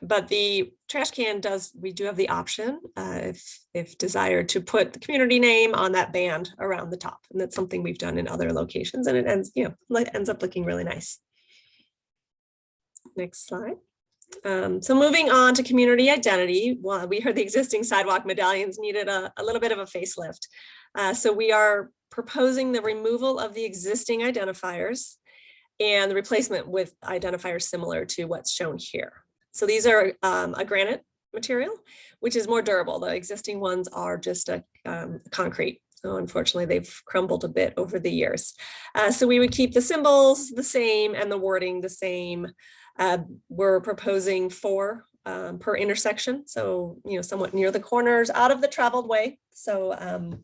But the trash can we do have the option, if desired, to put the community name on that band around the top. And that's something we've done in other locations, and it ends up looking really nice. Next slide. So moving on to community identity, we heard the existing sidewalk medallions needed a little bit of a facelift. So we are proposing the removal of the existing identifiers and the replacement with identifiers similar to what's shown here. So these are a granite material, which is more durable. The existing ones are just a concrete. So unfortunately, they've crumbled a bit over the years. So we would keep the symbols the same and the wording the same. We're proposing 4 per intersection. So, somewhat near the corners out of the traveled way. So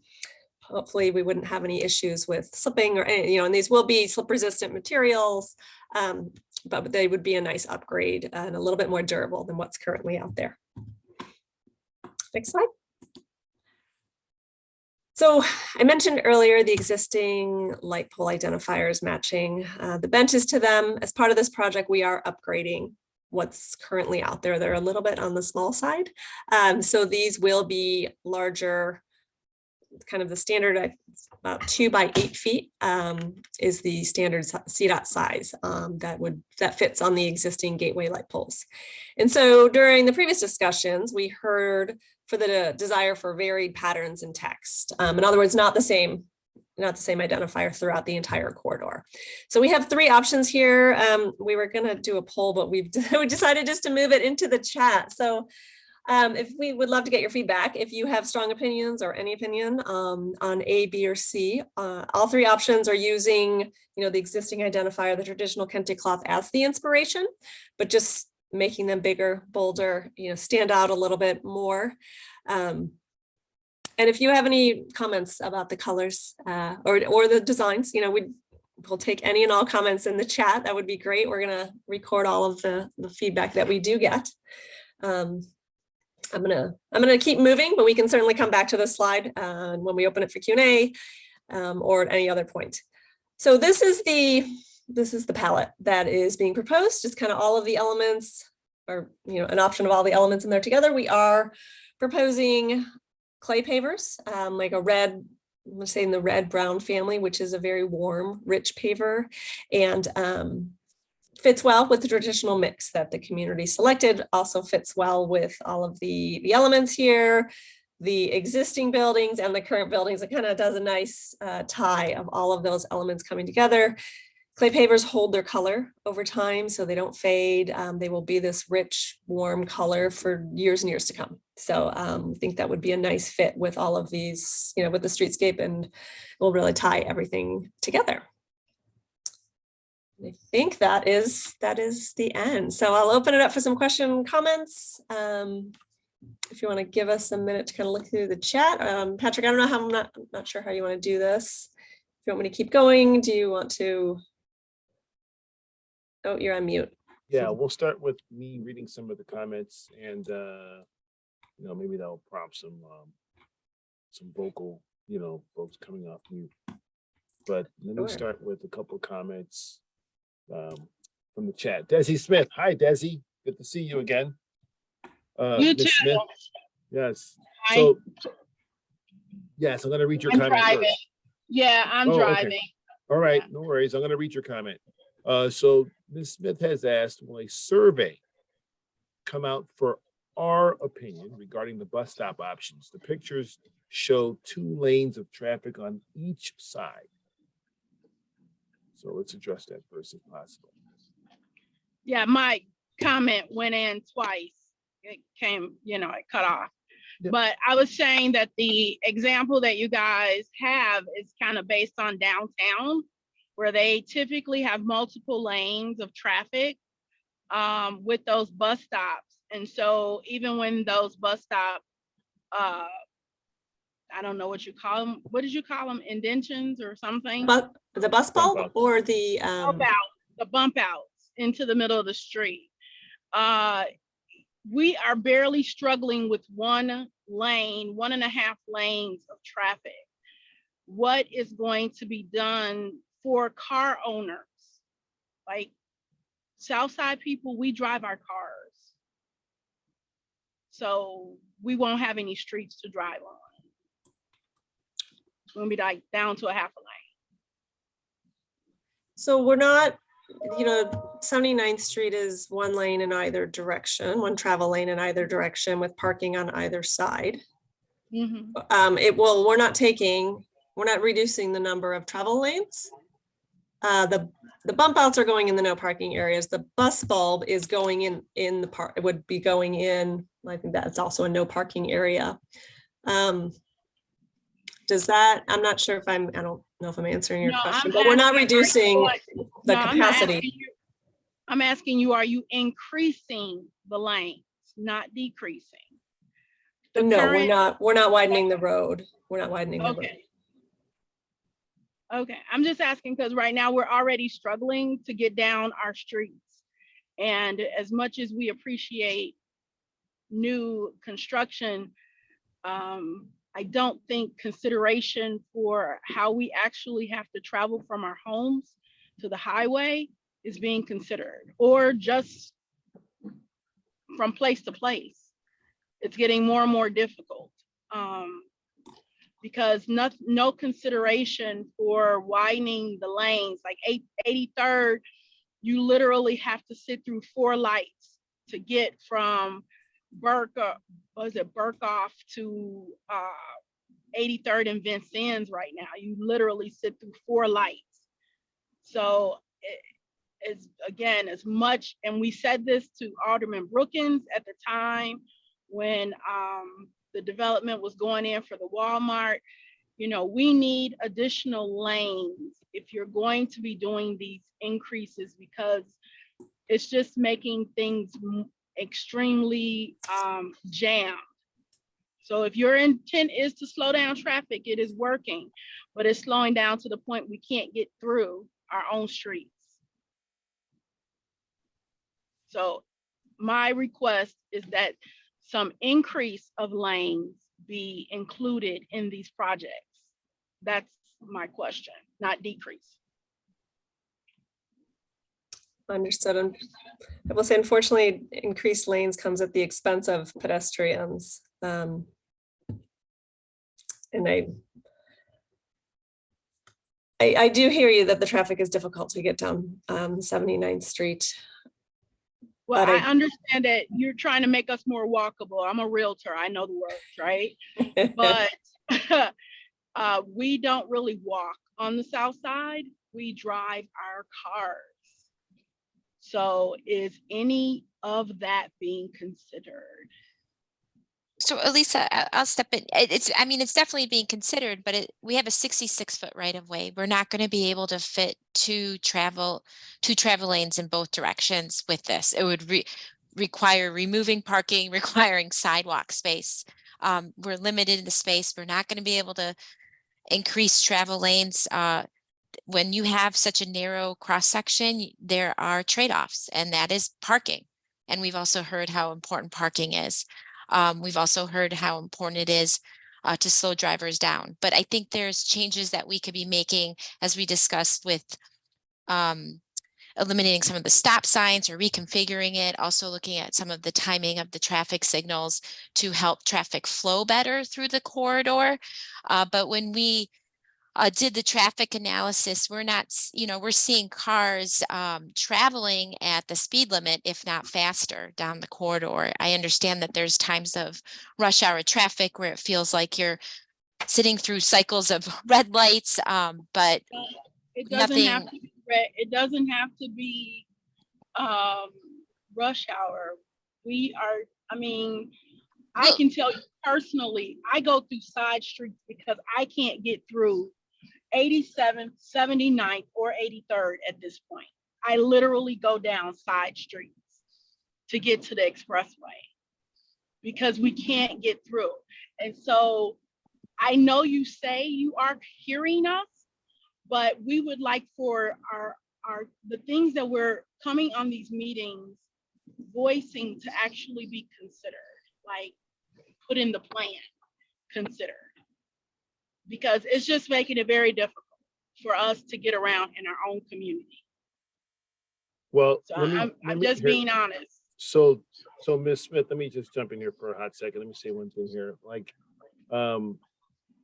hopefully we wouldn't have any issues with slipping or any, and these will be slip resistant materials. But they would be a nice upgrade and a little bit more durable than what's currently out there. Next slide. So I mentioned earlier the existing light pole identifiers matching the benches to them. As part of this project, we are upgrading what's currently out there. They're a little bit on the small side. So these will be larger, kind of the standard, about 2 by 8 feet is the standard CDOT size that fits on the existing gateway light poles. And so during the previous discussions, we heard for the desire for varied patterns in text. In other words, not the same identifier throughout the entire corridor. So we have 3 options here. We were going to do a poll, but we decided just to move it into the chat. So if we would love to get your feedback, if you have strong opinions or any opinion on A, B, or C, all 3 options are using, the existing identifier, the traditional kente cloth as the inspiration, but just making them bigger, bolder, stand out a little bit more. And if you have any comments about the colors or the designs, we'll take any and all comments in the chat. That would be great. We're going to record all of the feedback that we do get. I'm gonna keep moving, but we can certainly come back to this slide when we open it for Q&A or at any other point. So this is the palette that is being proposed. It's kind of all of the elements, or an option of all the elements in there together. We are proposing clay pavers, like a red, I'm saying the red brown family, which is a very warm, rich paver, and fits well with the traditional mix that the community selected, also fits well with all of the elements here, the existing buildings and the current buildings. It kind of does a nice tie of all of those elements coming together. Clay pavers hold their color over time, so they don't fade. They will be this rich, warm color for years and years to come. So I think that would be a nice fit with all of these, with the streetscape, and will really tie everything together. I think that is the end. So I'll open it up for some comments. If you want to give us a minute to kind of look through the chat. Patrick, I don't know how, I'm not sure how you want to do this. If you want me to keep going, do you want to? Oh, you're on mute. Yeah, we'll start with me reading some of the comments, and maybe that'll prompt some some vocal, folks coming off mute. But let me Sure. start with a couple of comments from the chat. Desi Smith. Hi, Desi. Good to see you again. You Ms. too. Smith. Yes. Hi. So, yes, I'm going to read your I'm comment driving. first. Yeah, I'm Oh, okay. driving. All right, no worries. I'm going to read your comment. So Ms. Smith has asked, will a survey come out for our opinion regarding the bus stop options? The pictures show 2 lanes of traffic on each side. So let's address that first if possible. Yeah, my comment went in twice. It came, it cut off. Yep. But I was saying that the example that you guys have is kind of based on downtown, where they typically have multiple lanes of traffic with those bus stops. And so even when those bus stops, I don't know what you call them. What did you call them? Indentions or something? But the bus Bump bulb outs. or the bump outs into the middle of the street. We are barely struggling with 1 lane, 1.5 lanes of traffic. What is going to be done for car owners? Like Southside people, we drive our cars. So we won't have any streets to drive on. It's gonna be like down to a 1/2 lane. So we're not, 79th Street is 1 lane in either direction, 1 travel lane in either direction with parking on either side. Mm-hmm. We're not reducing the number of travel lanes. The bump outs are going in the no parking areas. The bus bulb is going in the park. It would be going in. I think that's also a no parking area. Does that? I'm not sure if I don't know if I'm answering your question, but we're not reducing the capacity. I'm asking you, are you increasing the lanes, not decreasing? We're not. We're not widening the road. We're not widening the road. Okay, I'm just asking because right now we're already struggling to get down our streets. And as much as we appreciate new construction, I don't think consideration for how we actually have to travel from our homes to the highway is being considered, or just from place to place. It's getting more and more difficult. Because no consideration for widening the lanes, like 83rd, you literally have to sit through 4 lights to get from Burkoff to 83rd and Vincennes right now. You literally sit through 4 lights. So as much, and we said this to Alderman Brookins at the time when the development was going in for the Walmart, we need additional lanes if you're going to be doing these increases, because it's just making things extremely jammed. So if your intent is to slow down traffic, it is working, but it's slowing down to the point we can't get through our own streets. So my request is that some increase of lanes be included in these projects. That's my question, not decrease. Understood. I will say, unfortunately, increased lanes comes at the expense of pedestrians. And I do hear you that the traffic is difficult to get down 79th Street. Well, I understand that you're trying to make us more walkable. I'm a realtor, I know the words, right? But we don't really walk on the South Side. We drive our cars. So is any of that being considered? So Elisa, I'll step in. It's definitely being considered, but we have a 66-foot right of way. We're not going to be able to fit 2 travel lanes in both directions with this. It would require removing parking, requiring sidewalk space. We're limited in the space. We're not going to be able to increase travel lanes. When you have such a narrow cross section, there are trade-offs, and that is parking. And we've also heard how important parking is. We've also heard how important it is to slow drivers down. But I think there's changes that we could be making, as we discussed, with eliminating some of the stop signs or reconfiguring it, also looking at some of the timing of the traffic signals to help traffic flow better through the corridor. But when we did the traffic analysis, we're not, we're seeing cars traveling at the speed limit, if not faster, down the corridor. I understand that there's times of rush hour traffic where it feels like you're sitting through cycles of red lights, but it doesn't have nothing. to be red. It doesn't have to be rush hour. I can tell you personally, I go through side streets because I can't get through 87th, 79th, or 83rd at this point. I literally go down side streets to get to the expressway because we can't get through. And so I know you say you are hearing us, but we would like for the things that we're coming on these meetings voicing to actually be considered, like put in the plan, considered. Because it's just making it very difficult for us to get around in our own community. Well, So I'm just being honest. So Ms. Smith, let me just jump in here for a hot second. Let me say one thing here. Like,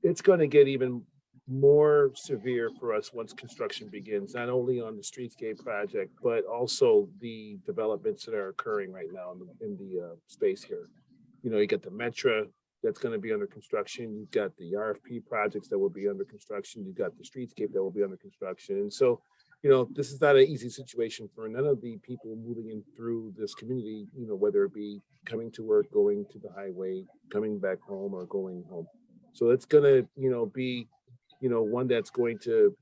it's going to get even more severe for us once construction begins, not only on the streetscape project, but also the developments that are occurring right now in the space here. You got the Metro that's going to be under construction. You've got the RFP projects that will be under construction. You've got the streetscape that will be under construction. And so, this is not an easy situation for none of the people moving in through this community, whether it be coming to work, going to the highway, coming back home, or going home. So it's going to, be, one that's going to,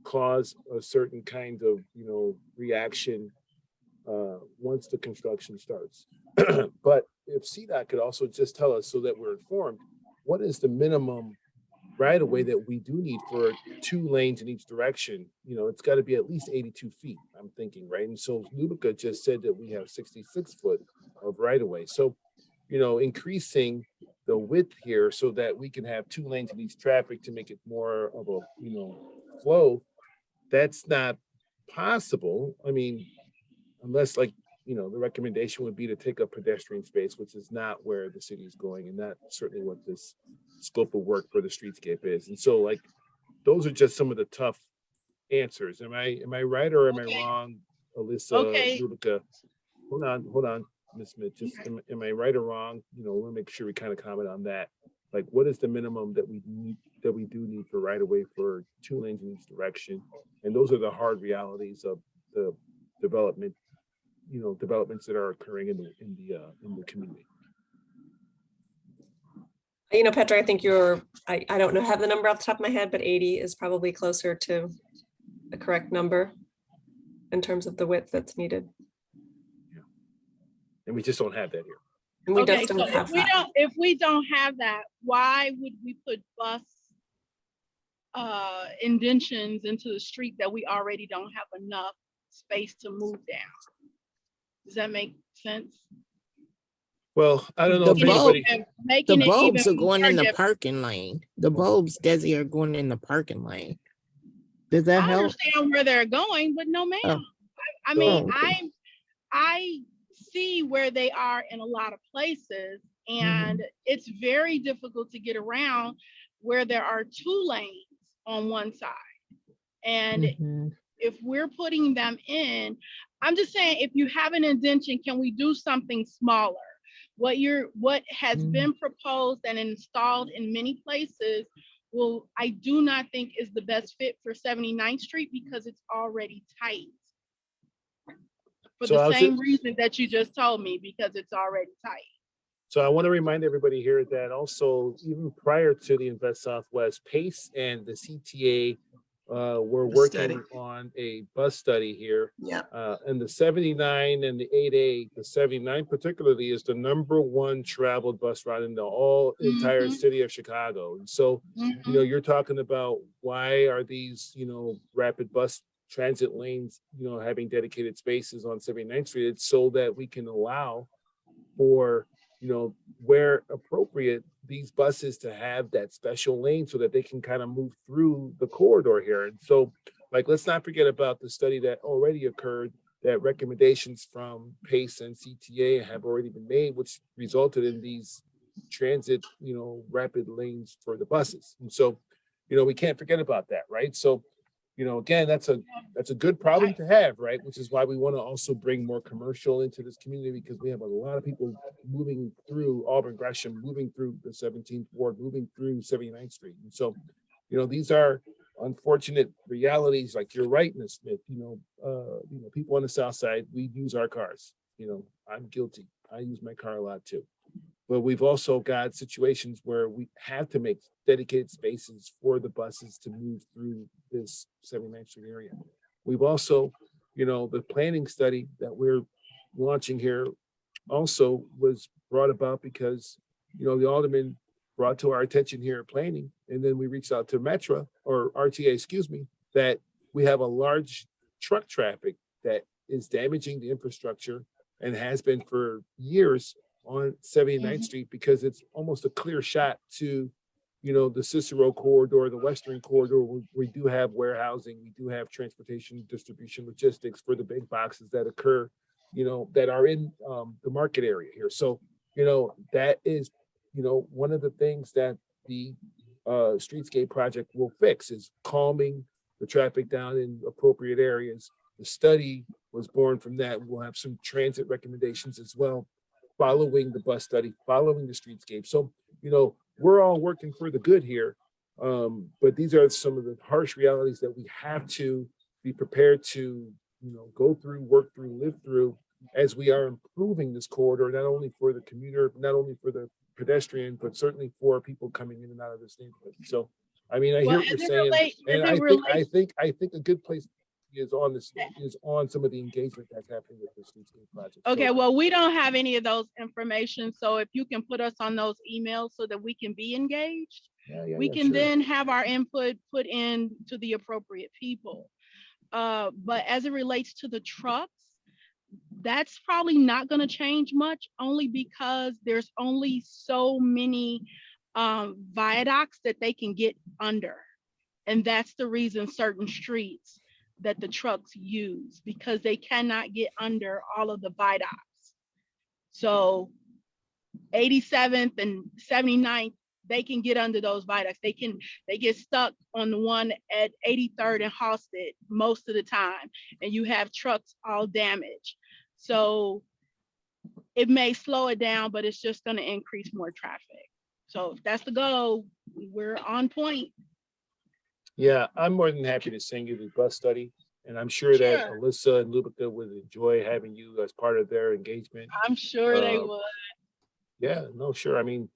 cause a certain kind of, reaction once the construction starts. But if CDOT could also just tell us so that we're informed, what is the minimum right of way that we do need for 2 lanes in each direction? It's got to be at least 82 feet, I'm thinking, right? And so Lubica just said that we have 66 foot of right of way. So, increasing the width here so that we can have 2 lanes in each traffic to make it more of a, flow, that's not possible. I mean, unless the recommendation would be to take up pedestrian space, which is not where the city is going, and not certainly what this scope of work for the streetscape is. And so those are just some of the tough answers. Am I right or am I wrong, Alyssa, Okay. Lubica? Hold on, Ms. Smith. Just am I right or wrong? We'll make sure we kind of comment on that. Like, what is the minimum that we do need for right of way for 2 lanes in each direction? And those are the hard realities of the developments that are occurring in the community. Petra, I think I don't have the number off the top of my head, but 80 is probably closer to the correct number in terms of the width that's needed. Yeah. And we just don't have that here. And we Okay, just so don't have that. if we don't have that, why would we put bus indentions into the street that we already don't have enough space to move down? Does that make sense? Well, I don't know if anybody. The bulbs are going in the parking lane. The bulbs, Desi, are going in the parking lane. Does that help? I understand where they're going, but no, ma'am. Oh. I mean, okay. I see where they are in a lot of places, and it's very difficult to get around where there are 2 lanes on one side. And if we're putting them in, I'm just saying, if you have an indention, can we do something smaller? What has been proposed and installed in many places, I do not think is the best fit for 79th Street because it's already tight. For the same reason that you just told me, because it's already tight. So I want to remind everybody here that also, even prior to the Invest Southwest, PACE and the CTA we're working on a bus study here. Yeah. And the 79 and the 8A, the 79 particularly is the #1 traveled bus route in the entire city of Chicago. And so, you're talking about why are these, rapid bus transit lanes, having dedicated spaces on 79th Street? It's so that we can allow for, where appropriate, these buses to have that special lane so that they can kind of move through the corridor here. And so, like, let's not forget about the study that already occurred, that recommendations from PACE and CTA have already been made, which resulted in these transit, rapid lanes for the buses. And so, we can't forget about that, right? So, again, that's a good problem to have, right? Which is why we want to also bring more commercial into this community, because we have a lot of people moving through Auburn Gresham, moving through the 17th Ward, moving through 79th Street. And so, these are unfortunate realities. Like, you're right, Ms. Smith, people on the South Side, we use our cars. I'm guilty. I use my car a lot too. But we've also got situations where we have to make dedicated spaces for the buses to move through this 79th Street area. We've also, the planning study that we're launching here also was brought about because, the alderman brought to our attention here at planning, and then we reached out to Metro or RTA, excuse me, that we have a large truck traffic that is damaging the infrastructure and has been for years on 79th Street, because it's almost a clear shot to, the Cicero corridor, the Western corridor. We do have warehousing, we do have transportation, distribution, logistics for the big boxes that occur, that are in the market area here. So, that is, one of the things that the Streetscape project will fix, is calming the traffic down in appropriate areas. The study was born from that. We'll have some transit recommendations as well, following the bus study, following the streetscape. So, we're all working for the good here. But these are some of the harsh realities that we have to be prepared to, go through, work through, live through, as we are improving this corridor, not only for the commuter, not only for the pedestrian, but certainly for people coming in and out of this neighborhood. So, I mean, I hear what you're saying, and I think a good place is on some of the engagement that's happening with the Streetscape project. Okay, So, well, we don't have any of those information. So if you can put us on those emails so that we can be engaged, we can sure. then have our input put in to the appropriate people. But as it relates to the trucks, that's probably not going to change much, only because there's only so many viaducts that they can get under. And that's the reason certain streets that the trucks use, because they cannot get under all of the viaducts. So 87th and 79th, they can get under those viaducts. They get stuck on the one at 83rd and Halsted most of the time, and you have trucks all damaged. So it may slow it down, but it's just going to increase more traffic. So if that's the goal, we're on point. Yeah, I'm more than happy to send you the bus study, and I'm sure that Alyssa and Lubica would enjoy having you as part of their engagement. I'm sure they would. Yeah, no, sure. I mean,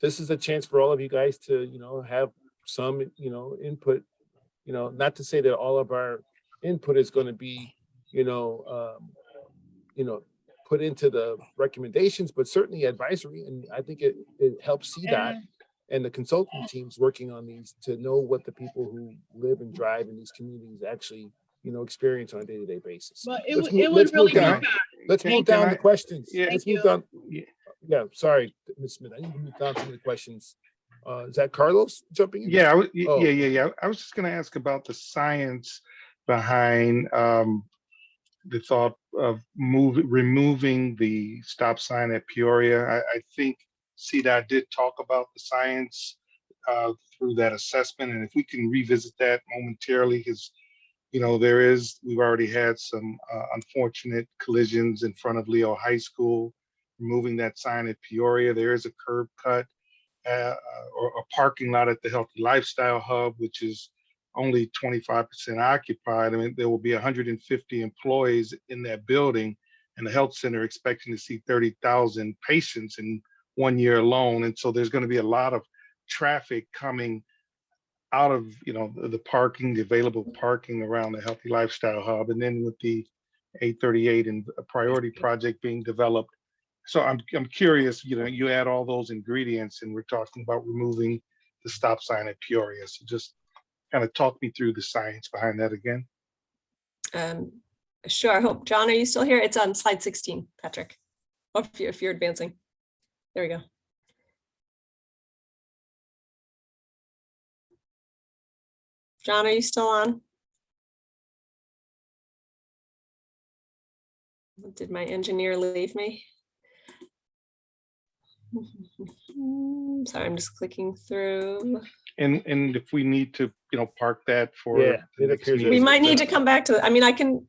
this is a chance for all of you guys to, have some, input, not to say that all of our input is going to be, put into the recommendations, but certainly advisory. And I think it helps CDOT and the consulting teams working on these to know what the people who live and drive in these communities actually, experience on a day-to-day basis. But Let's would really move down the questions. Yeah. Let's move down. Yeah, sorry, Ms. Smith. I need to move down some of the questions. Is that Carlos jumping in? Yeah, yeah. I was just going to ask about the science behind the thought of removing the stop sign at Peoria. I think CDOT did talk about the science through that assessment, and if we can revisit that momentarily, because we've already had some unfortunate collisions in front of Leo High School. Removing that sign at Peoria, there is a curb cut or a parking lot at the Healthy Lifestyle Hub, which is only 25% occupied. I mean, there will be 150 employees in that building, and the health center expecting to see 30,000 patients in 1 year alone. And so there's going to be a lot of traffic coming out of the parking, the available parking around the Healthy Lifestyle Hub, and then with the 838 and a priority project being developed. So I'm curious, you add all those ingredients, and we're talking about removing the stop sign at Peoria. So just kind of talk me through the science behind that again. Sure. I hope, John, are you still here? It's on slide 16, Patrick, if you're advancing. There we go. John, are you still on? Did my engineer leave me? Sorry, I'm just clicking through. And if we need to, park that for Yeah, the it next appears meeting. We might need to Yeah. come back to, I mean, I can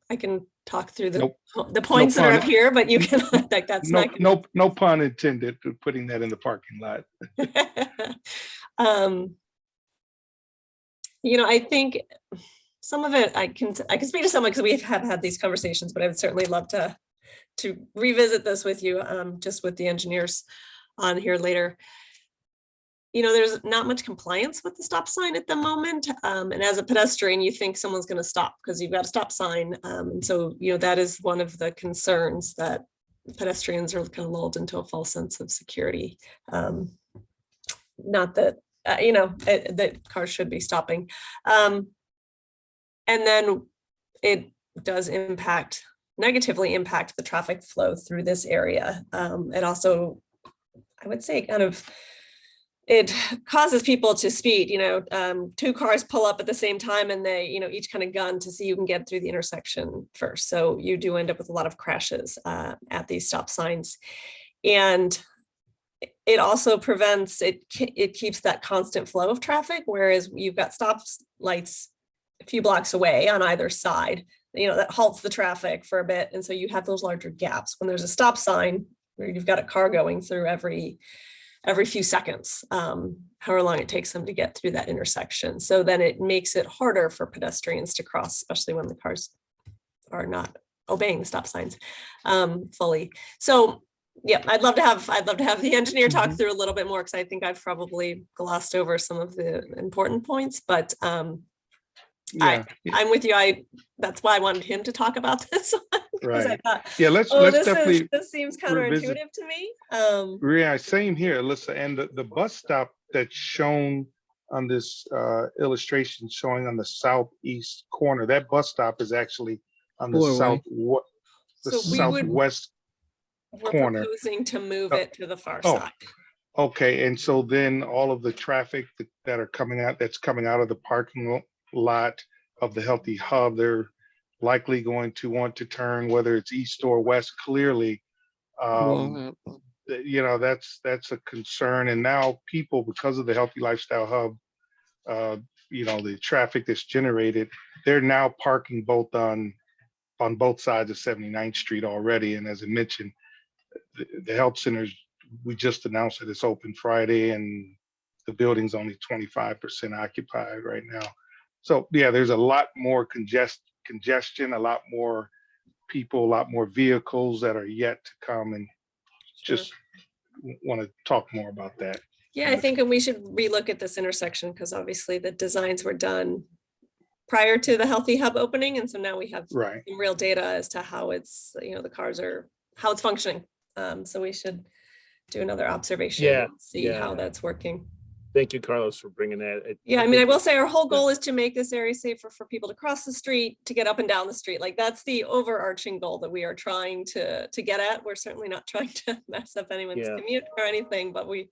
talk through the Nope. the points that are pun. up here, but you can, like, that's No, not. no pun intended to putting that in the parking lot. I think some of it I can speak to someone because we have had these conversations, but I would certainly love to revisit this with you, just with the engineers on here later. There's not much compliance with the stop sign at the moment. And as a pedestrian, you think someone's going to stop because you've got a stop sign. And so, that is one of the concerns, that pedestrians are kind of lulled into a false sense of security. Not that, that cars should be stopping. And then it does negatively impact the traffic flow through this area. It also, I would say, it causes people to speed. Two cars pull up at the same time and they, each kind of gun to see who can get through the intersection first. So you do end up with a lot of crashes at these stop signs. And it also prevents, it keeps that constant flow of traffic, whereas you've got stop lights a few blocks away on either side, that halts the traffic for a bit. And so you have those larger gaps. When there's a stop sign where you've got a car going through every few seconds, however long it takes them to get through that intersection. So then it makes it harder for pedestrians to cross, especially when the cars are not obeying the stop signs fully. So yeah, I'd love to have the engineer talk through a little bit more, because I think I've probably glossed over some of the important points, but Yeah. I'm with you. That's why I wanted him to talk about this one, because I Right. thought, Yeah, let's definitely this seems revisit. counterintuitive to me. Yeah, same here, Alyssa. And the bus stop that's shown on this illustration showing on the southeast corner, that bus stop is actually on the Four-way. southwest We're corner. proposing to move it to the far Oh, side. okay. And so then all of the traffic that's coming out of the parking lot of the Healthy Hub, they're likely going to want to turn, whether it's east or west, clearly. That's a concern. And now people, because of the Healthy Lifestyle Hub, the traffic that's generated, they're now parking on both sides of 79th Street already. And as I mentioned, the health centers, we just announced that it's open Friday and the building's only 25% occupied right now. So yeah, there's a lot more congestion, a lot more people, a lot more vehicles that are yet to come, and just want to talk more about that. Yeah, I think we should relook at this intersection, because obviously the designs were done prior to the Healthy Hub opening. And so now we have Right. some real data as to how it's, the cars how it's functioning. So we should do another observation and see how that's working. Thank you, Carlos, for bringing that. Yeah, I mean, I will say our whole goal is to make this area safer for people to cross the street, to get up and down the street. Like, that's the overarching goal that we are trying to get at. We're certainly not trying to mess up anyone's commute or anything, but we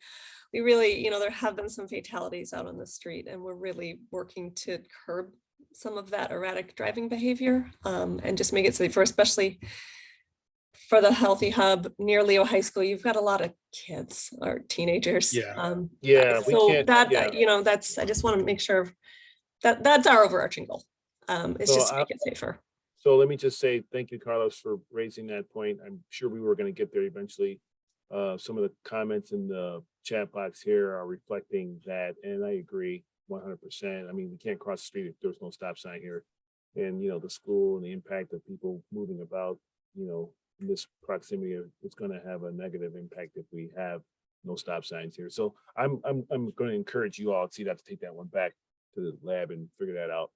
really, there have been some fatalities out on the street, and we're really working to curb some of that erratic driving behavior, and just make it safer, especially for the Healthy Hub near Leo High School. You've got a lot of kids or teenagers. We So can't. that's, I just want to make sure that that's our overarching goal. It's just to make it safer. So let me just say thank you, Carlos, for raising that point. I'm sure we were going to get there eventually. Some of the comments in the chat box here are reflecting that, and I agree 100%. I mean, we can't cross the street if there's no stop sign here, and the school and the impact of people moving about, in this proximity, it's going to have a negative impact if we have no stop signs here. So I'm going to encourage you all to take that one back to the lab and figure that out.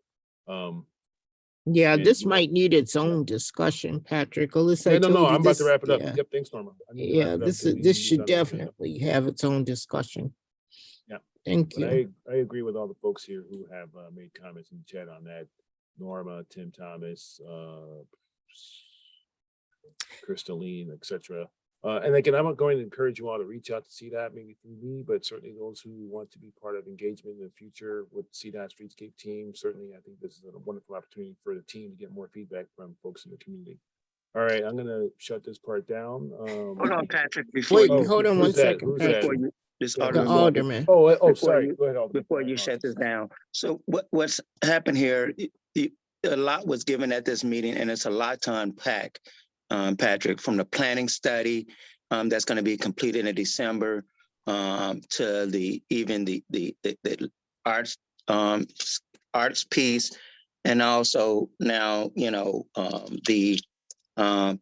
Yeah, this might need its own discussion, Patrick. Alyssa, No, I'm about to wrap it up. Yeah. Yep, thanks, Norma. Yeah, this should definitely have its own discussion. Yeah. Thank you. I agree with all the folks here who have made comments in the chat on that. Norma, Tim Thomas, Crystalline, etc. And again, I'm going to encourage you all to reach out to CDOT, maybe through me, but certainly those who want to be part of engagement in the future with CDOT Streetscape team. Certainly, I think this is a wonderful opportunity for the team to get more feedback from folks in the community. All right, I'm going to shut this part down. Hold on, Patrick, before Wait, you, hold on one Who's that? second, Who's that? Patrick. before you, this The The Alderman alderman. Oh, before sorry. you- Go ahead, Alderman. before My you shut this apologies. down. So what's happened here, a lot was given at this meeting and it's a lot to unpack, Patrick, from the planning study that's going to be completed in December to the arts arts piece, and also now, the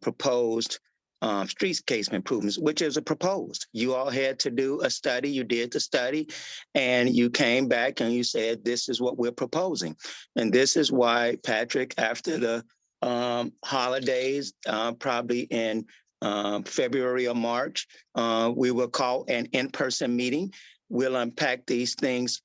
proposed streetscape improvements, which is a proposed. You all had to do a study, you did the study, and you came back and you said, this is what we're proposing. And this is why, Patrick, after the holidays, probably in February or March, we will call an in-person meeting. We'll unpack these things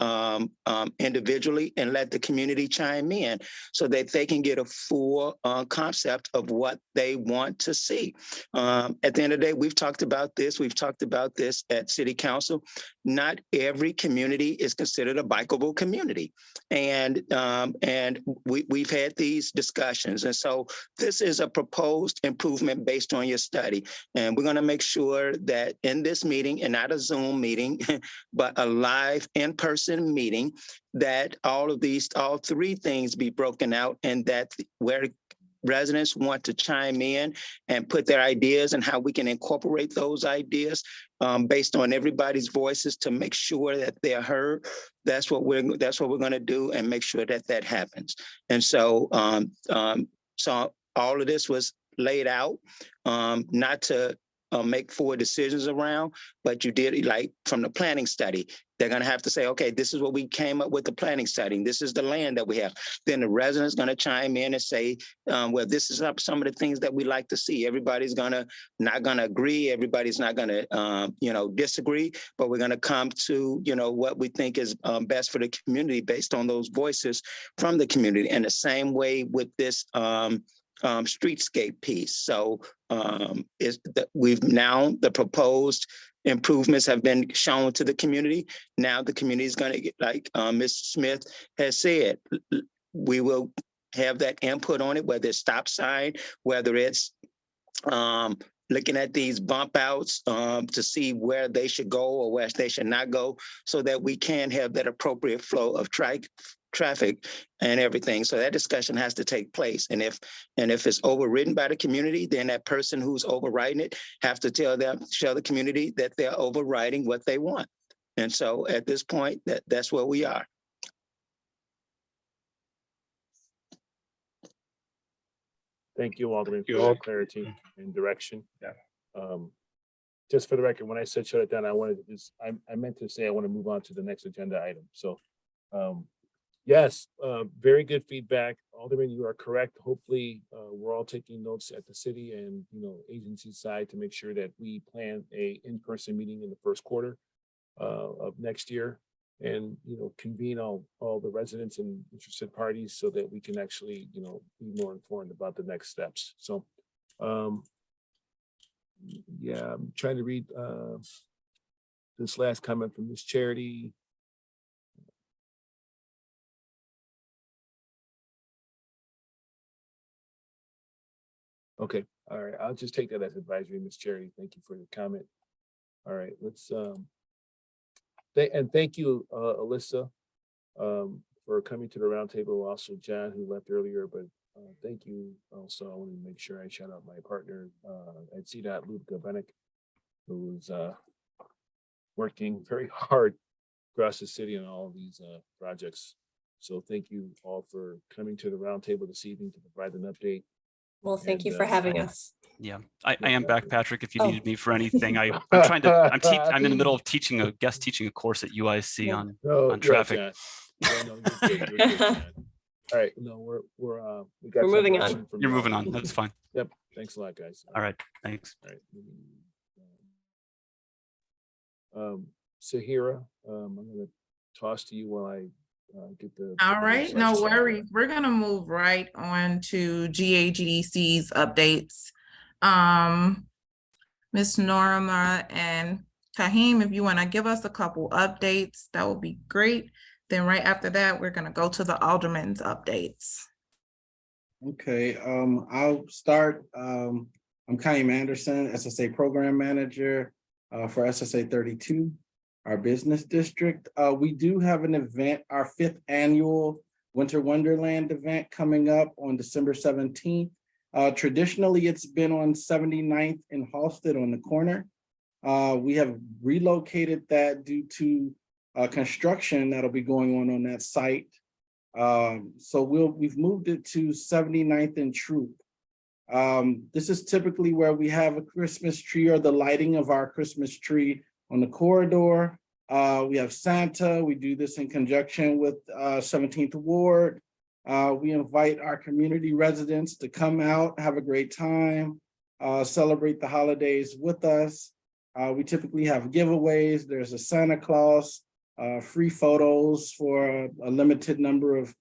individually and let the community chime in so that they can get a full concept of what they want to see. At the end of the day, we've talked about this. We've talked about this at City Council. Not every community is considered a bikeable community. And we've had these discussions. And so this is a proposed improvement based on your study. And we're going to make sure that in this meeting, and not a Zoom meeting, but a live in-person meeting, that all three things be broken out, and that where residents want to chime in and put their ideas and how we can incorporate those ideas based on everybody's voices to make sure that they're heard. That's what we're going to do, and make sure that that happens. And so, so all of this was laid out, not to make forward decisions around, but you did, like from the planning study, they're going to have to say, okay, this is what we came up with the planning study. This is the land that we have. Then the residents going to chime in and say, well, this is some of the things that we like to see. Everybody's not going to agree. Everybody's not going to, disagree, but we're going to come to, what we think is best for the community based on those voices from the community. And the same way with this streetscape piece. So the proposed improvements have been shown to the community. Now the community is going to get, like Ms. Smith has said, we will have that input on it, whether it's stop sign, whether it's looking at these bump outs to see where they should go or where they should not go, so that we can have that appropriate flow of traffic and everything. So that discussion has to take place. And if it's overridden by the community, then that person who's overriding it have to tell the community that they're overriding what they want. And so at this point, that's where we are. Thank you, Alderman, for that clarity and direction. Yeah. Just for the record, when I said shut it down, I meant to say I want to move on to the next agenda item. So yes, very good feedback. Alderman, you are correct. Hopefully we're all taking notes at the city and agency side to make sure that we plan a in-person meeting in the first quarter of next year, and convene all the residents and interested parties so that we can actually be more informed about the next steps. So yeah, I'm trying to read this last comment from Ms. Charity. Okay, all right, I'll just take that as advisory, Ms. Charity. Thank you for your comment. All right, let's and thank you, Alyssa, for coming to the roundtable. Also, John, who left earlier, but thank you. Also, I want to make sure I shout out my partner at CDOT, Luca Benick, who was working very hard across the city on all of these projects. So thank you all for coming to the roundtable this evening to provide an update. Well, thank you for having us. Yeah, I am back, Patrick. If you needed me for anything, I'm in the middle of guest teaching a course at UIC on traffic. Yeah, no, you're good, John. All right, no, we're moving on. You're moving on. That's fine. Yep. Thanks a lot, guys. All right. Thanks. All right. Sahira, I'm going to toss to you while I get the. All right, no worries. We're gonna move right on to GAGDC's updates. Ms. Norma and Kahim, if you want to give us a couple updates, that would be great. Then right after that, we're going to go to the alderman's updates. Okay, I'll start. I'm Kahim Anderson, SSA Program Manager for SSA 32, our business district. We do have an event, our 5th annual Winter Wonderland event coming up on December 17th. Traditionally, it's been on 79th and Halsted on the corner. We have relocated that due to construction that'll be going on that site. So we've moved it to 79th and Troop. This is typically where we have a Christmas tree or the lighting of our Christmas tree on the corridor. We have Santa. We do this in conjunction with 17th Ward. We invite our community residents to come out, have a great time, celebrate the holidays with us. We typically have giveaways. There's a Santa Claus, free photos for a limited number of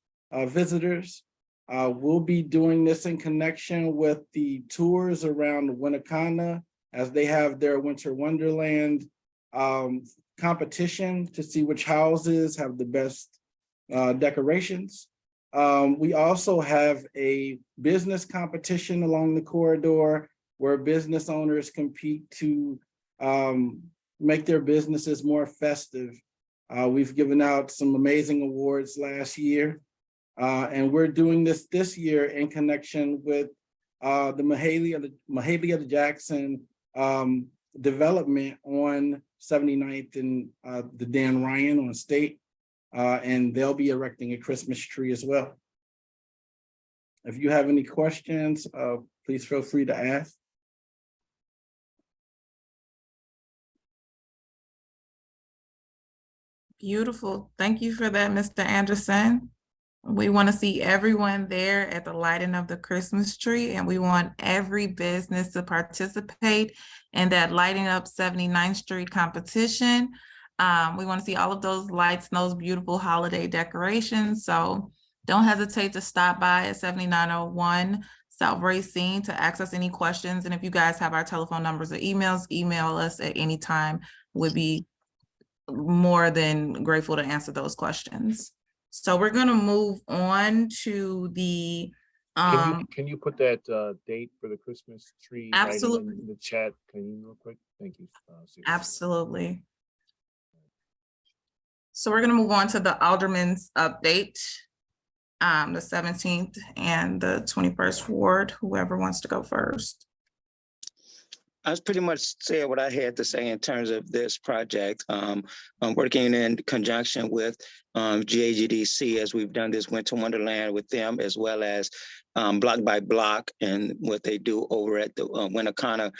visitors. We'll be doing this in connection with the tours around Winnacunnet as they have their Winter Wonderland competition to see which houses have the best decorations. We also have a business competition along the corridor where business owners compete to make their businesses more festive. We've given out some amazing awards last year, and we're doing this year in connection with the Mahalia Jackson development on 79th and the Dan Ryan on State, and they'll be erecting a Christmas tree as well. If you have any questions, please feel free to ask. Beautiful. Thank you for that, Mr. Anderson. We want to see everyone there at the lighting of the Christmas tree, and we want every business to participate in that lighting up 79th Street competition. We want to see all of those lights and those beautiful holiday decorations. So don't hesitate to stop by at 7901 South Racine to access any questions. And if you guys have our telephone numbers or emails, email us at any time. We'd be more than grateful to answer those questions. So we're going to move on to the can you put that date for the Christmas tree absolutely in the chat? Can you real quick? Thank you. Absolutely. So we're going to move on to the alderman's update, the 17th and the 21st Ward, whoever wants to go first. I was pretty much said what I had to say in terms of this project. I'm working in conjunction with GAGDC as we've done this Winter Wonderland with them, as well as block by block and what they do over at the Winnacunnet,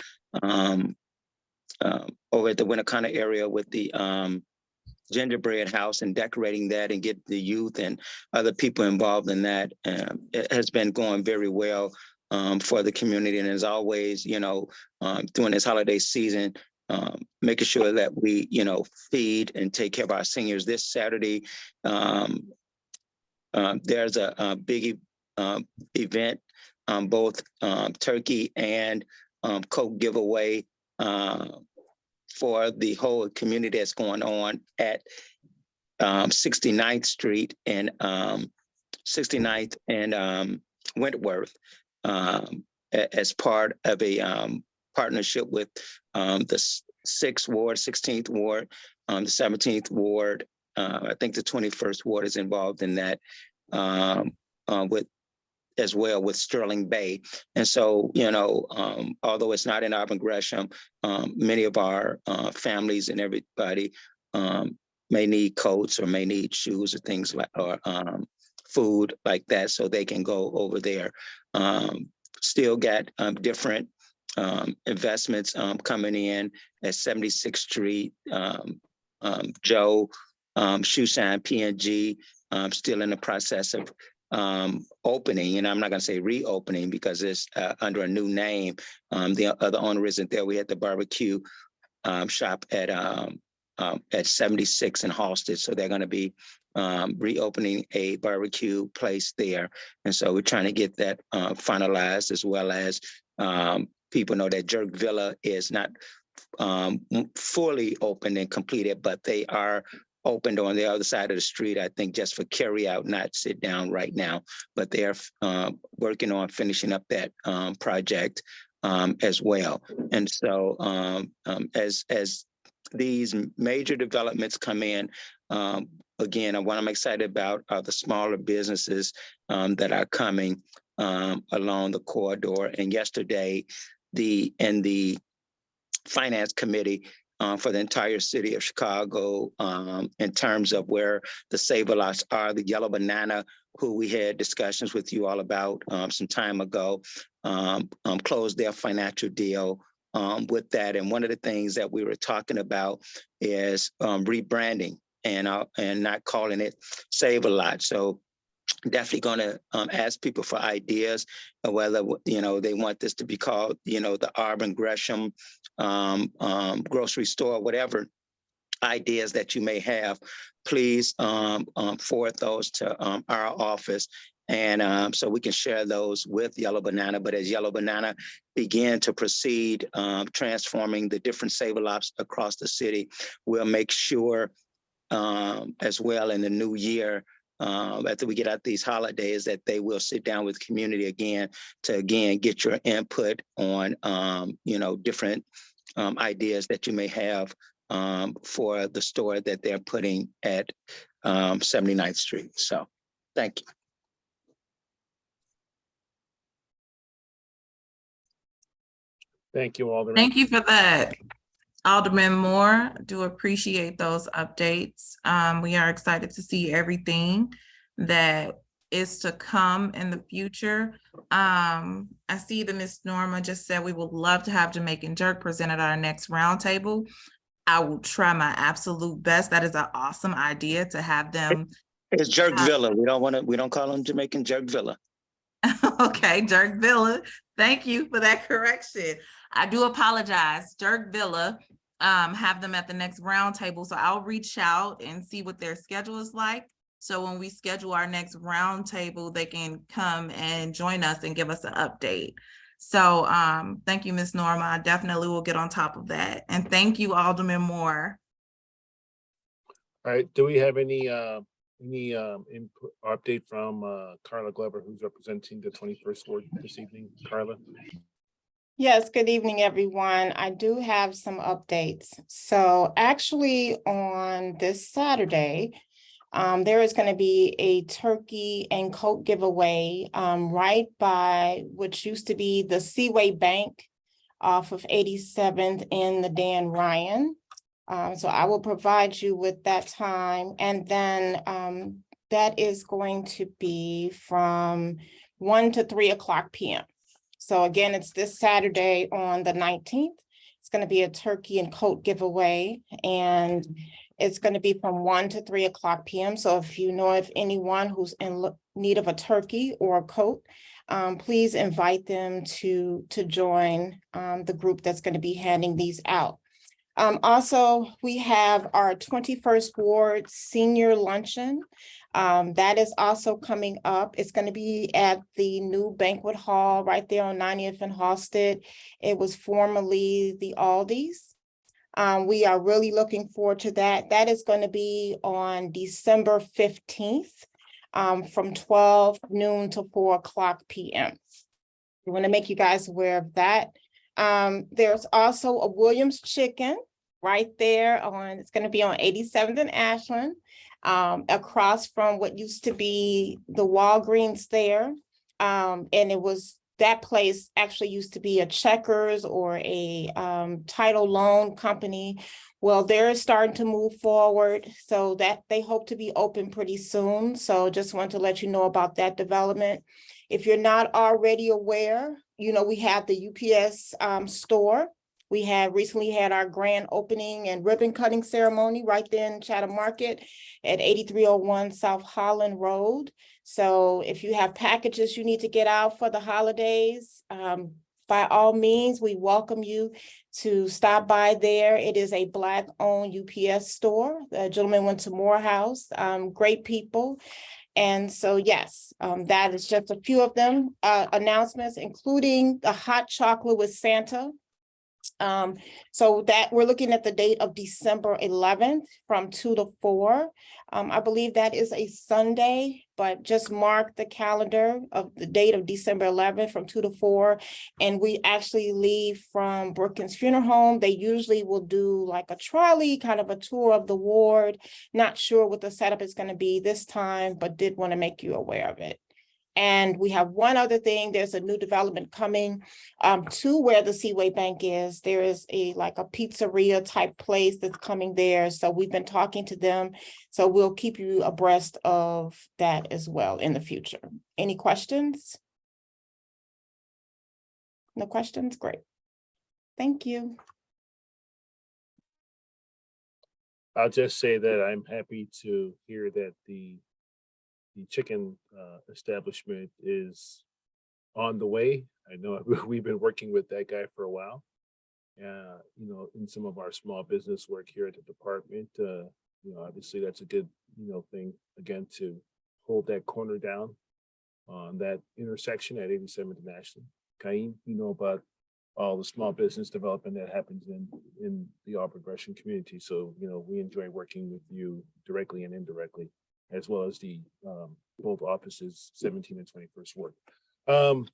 area with the gingerbread house and decorating that and get the youth and other people involved in that. It has been going very well for the community. And as always, during this holiday season, making sure that we, feed and take care of our seniors. This Saturday, there's a big event, both turkey and Coke giveaway for the whole community that's going on at 69th Street and 69th and Wentworth. As part of a partnership with the 6th Ward, 16th Ward, the 17th Ward. I think the 21st Ward is involved in that as well with Sterling Bay. And so, although it's not in Auburn Gresham, many of our families and everybody may need coats or may need shoes or things like, or food like that, so they can go over there. Still got different investments coming in at 76th Street, Joe, Shoe Shine, P&G, still in the process of opening, and I'm not going to say reopening because it's under a new name. The other owner isn't there. We had the barbecue shop at 76 in Halsted, so they're going to be reopening a barbecue place there. And so we're trying to get that finalized, as well as people know that Jerk Villa is not fully open and completed, but they are opened on the other side of the street, I think just for carry out, not sit down right now, but they are working on finishing up that project as well. And so as these major developments come in, again, what I'm excited about are the smaller businesses that are coming along the corridor. And yesterday, the Finance Committee for the entire city of Chicago in terms of where the Save-A-Lots are, the Yellow Banana, who we had discussions with you all about some time ago, closed their financial deal with that. And one of the things that we were talking about is rebranding and not calling it Save-A-Lot. So definitely going to ask people for ideas of whether, they want this to be called, the Auburn Gresham grocery store, whatever ideas that you may have, please forward those to our office. And so we can share those with Yellow Banana. But as Yellow Banana begin to proceed transforming the different Save-A-Lots across the city, we'll make sure as well in the new year, after we get out these holidays, that they will sit down with community again to get your input on different ideas that you may have for the store that they're putting at 79th Street. So thank you. Thank you, Alderman. Thank you for that, Alderman Moore. Do appreciate those updates. We are excited to see everything that is to come in the future. I see that Ms. Norma just said we would love to have Jamaican Jerk presented at our next roundtable. I will try my absolute best. That is an awesome idea to have them. It's Jerk Villa. We don't call them Jamaican Jerk Villa. Okay, Jerk Villa. Thank you for that correction. I do apologize. Jerk Villa, have them at the next roundtable. So I'll reach out and see what their schedule is like. So when we schedule our next roundtable, they can come and join us and give us an update. So thank you, Ms. Norma. I definitely will get on top of that. And thank you, Alderman Moore. All right, do we have any input or update from Carla Glover, who's representing the 21st Ward this evening? Carla? Yes, good evening, everyone. I do have some updates. So actually on this Saturday, there is going to be a turkey and coat giveaway right by which used to be the Seaway Bank off of 87th in the Dan Ryan. So I will provide you with that time. And then that is going to be from 1 to 3 o'clock p.m. So again, it's this Saturday on the 19th. It's going to be a turkey and coat giveaway, and it's going to be from 1 to 3 o'clock p.m. So if you know of anyone who's in need of a turkey or a coat, please invite them to join the group that's going to be handing these out. Also, we have our 21st Ward Senior Luncheon. That is also coming up. It's going to be at the new banquet hall right there on 90th and Halsted. It was formerly the Aldi's. We are really looking forward to that. That is going to be on December 15th from 12 noon to 4 o'clock p.m. We want to make you guys aware of that. There's also a Williams Chicken right there it's going to be on 87th and Ashland, across from what used to be the Walgreens there. And that place actually used to be a Checkers or a title loan company. Well, they're starting to move forward so that they hope to be open pretty soon. So just want to let you know about that development. If you're not already aware, we have the UPS store. We have recently had our grand opening and ribbon cutting ceremony right there in Chatham Market at 8301 South Holland Road. So if you have packages you need to get out for the holidays, by all means, we welcome you to stop by there. It is a Black-owned UPS store. The gentleman went to Morehouse, great people. And so, yes, that is just a few of them announcements, including the hot chocolate with Santa. So that we're looking at the date of December 11th from 2 to 4. I believe that is a Sunday, but just mark the calendar of the date of December 11th from 2 to 4. And we actually leave from Brookins Funeral Home. They usually will do like a trolley, kind of a tour of the ward. Not sure what the setup is going to be this time, but did want to make you aware of it. And we have one other thing. There's a new development coming to where the Seaway Bank is. There is a pizzeria type place that's coming there. So we've been talking to them. So we'll keep you abreast of that as well in the future. Any questions? No questions? Great. Thank you. I'll just say that I'm happy to hear that the chicken establishment is on the way. I know we've been working with that guy for a while. You know, in some of our small business work here at the department, you know, obviously that's a good, you know, thing again to hold that corner down on that intersection at 87th National. Kaim, you know about all the small business development that happens in the Auburn Gresham community. So, you know, we enjoy working with you directly and indirectly, as well as the both offices, 17 and 21st Ward. Are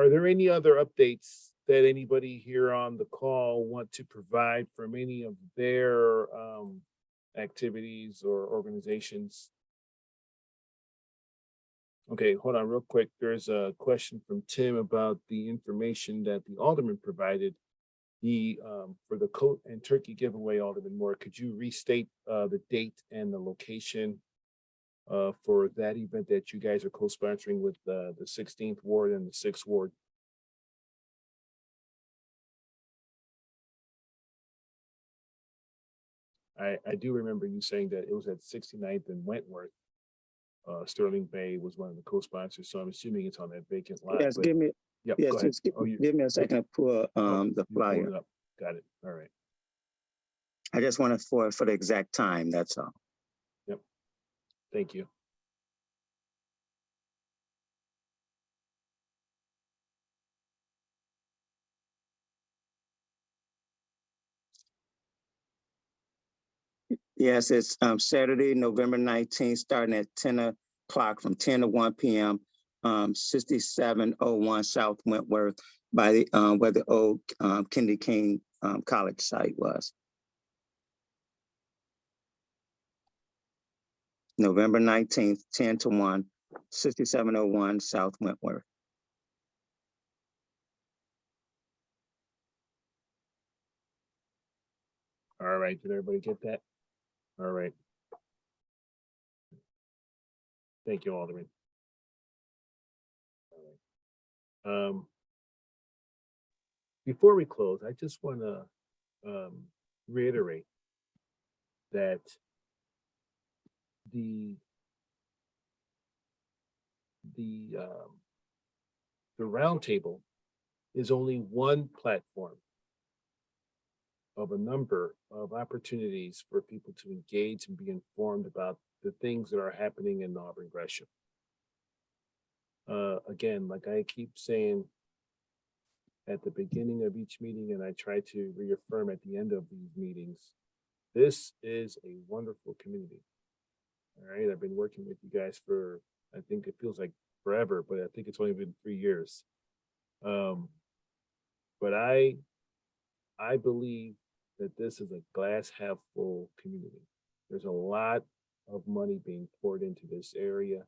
there any other updates that anybody here on the call want to provide from any of their activities or organizations? Okay, hold on real quick. There's a question from Tim about the information that the alderman provided. For the coat and turkey giveaway, Alderman Moore, could you restate the date and the location for that event that you guys are co-sponsoring with the 16th Ward and the 6th Ward? I do remember you saying that it was at 69th and Wentworth. Sterling Bay was one of the co-sponsors, so I'm assuming it's on that vacant lot. Yes, but, give me, yep, yes, go ahead. just give me a second to pull the You pulled flyer. it up. Got it. All right. I just wanted for the exact time, that's all. Yep. Thank you. Yes, it's Saturday, November 19th, starting at 10 o'clock from 10 to 1 p.m. 6701 South Wentworth by the where the old Kennedy King College site was. November 19th, 10 to 1, 6701 South Wentworth. All right. Did everybody get that? All right. Thank you, Alderman. All right. Before we close, I just want to reiterate that the roundtable is only one platform of a number of opportunities for people to engage and be informed about the things that are happening in Auburn Gresham. Again, like I keep saying at the beginning of each meeting, and I try to reaffirm at the end of these meetings, this is a wonderful community. All right, I've been working with you guys for, I think it feels like forever, but I think it's only been 3 years. But I believe that this is a glass half full community. There's a lot of money being poured into this area,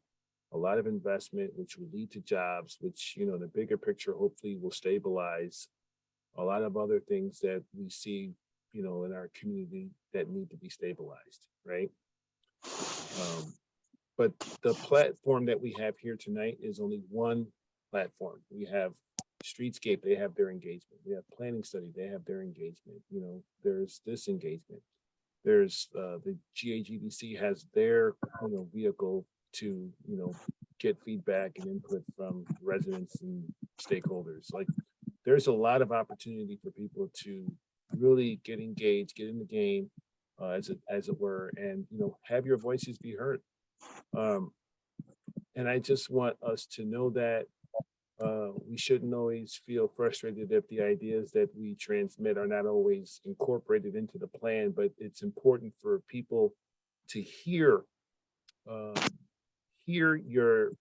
a lot of investment, which will lead to jobs, which, you know, the bigger picture hopefully will stabilize a lot of other things that we see, you know, in our community that need to be stabilized, right? But the platform that we have here tonight is only one platform. We have Streetscape, they have their engagement. We have Planning Study, they have their engagement. You know, there's this engagement. There's the GAGDC has their, you know, vehicle to, you know, get feedback and input from residents and stakeholders. Like, there's a lot of opportunity for people to really get engaged, get in the game, as it were, and have your voices be heard. And I just want us to know that we shouldn't always feel frustrated if the ideas that we transmit are not always incorporated into the plan, but it's important for people to hear your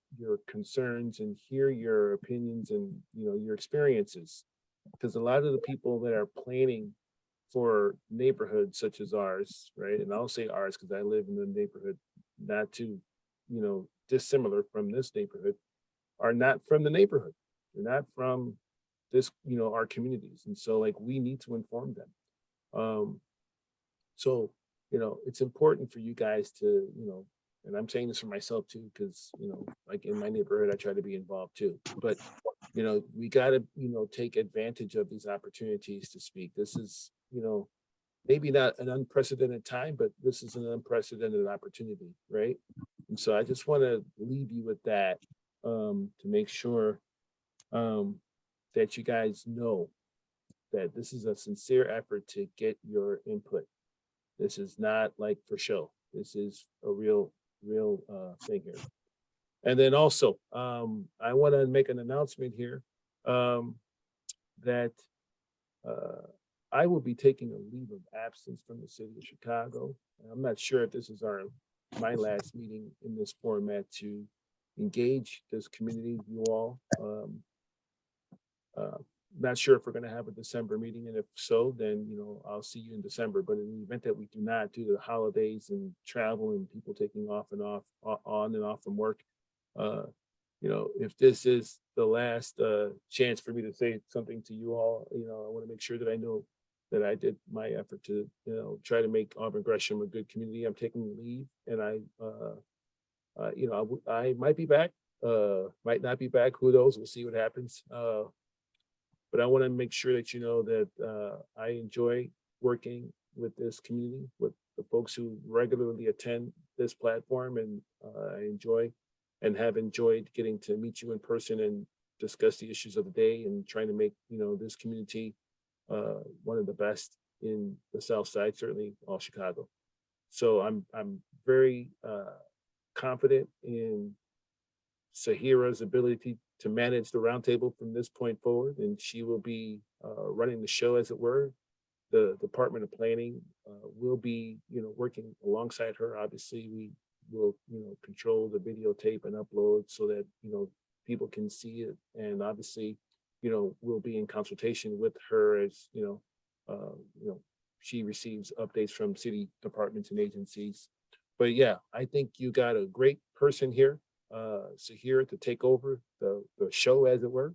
concerns and hear your opinions and your experiences, because a lot of the people that are planning for neighborhoods such as ours, right? And I'll say ours because I live in a neighborhood not too, dissimilar from this neighborhood, are not from the neighborhood. They're not from this, our communities. And so like we need to inform them. So, it's important for you guys to, and I'm saying this for myself too, because, like in my neighborhood, I try to be involved too. But, we got to, take advantage of these opportunities to speak. This is, maybe not an unprecedented time, but this is an unprecedented opportunity, right? And so I just want to leave you with that to make sure that you guys know that this is a sincere effort to get your input. This is not like for show. This is a real thing here. And then also, I want to make an announcement here that I will be taking a leave of absence from the city of Chicago. I'm not sure if this is my last meeting in this format to engage this community, you all. Not sure if we're going to have a December meeting, and if so, then I'll see you in December. But in the event that we do not, due to the holidays and travel and people taking on and off from work, if this is the last chance for me to say something to you all, I want to make sure that I know that I did my effort to try to make Auburn Gresham a good community. I'm taking leave, and I might be back, might not be back. Who knows? We'll see what happens. But I want to make sure that that I enjoy working with this community, with the folks who regularly attend this platform, and I enjoy and have enjoyed getting to meet you in person and discuss the issues of the day and trying to make this community one of the best in the South Side, certainly all Chicago. So I'm very confident in Sahira's ability to manage the roundtable from this point forward, and she will be running the show, as it were. The Department of Planning will be, working alongside her. Obviously, we will, control the videotape and upload so that people can see it, and obviously, we'll be in consultation with her as she receives updates from city departments and agencies. But yeah, I think you got a great person here, Sahira, to take over the show, as it were.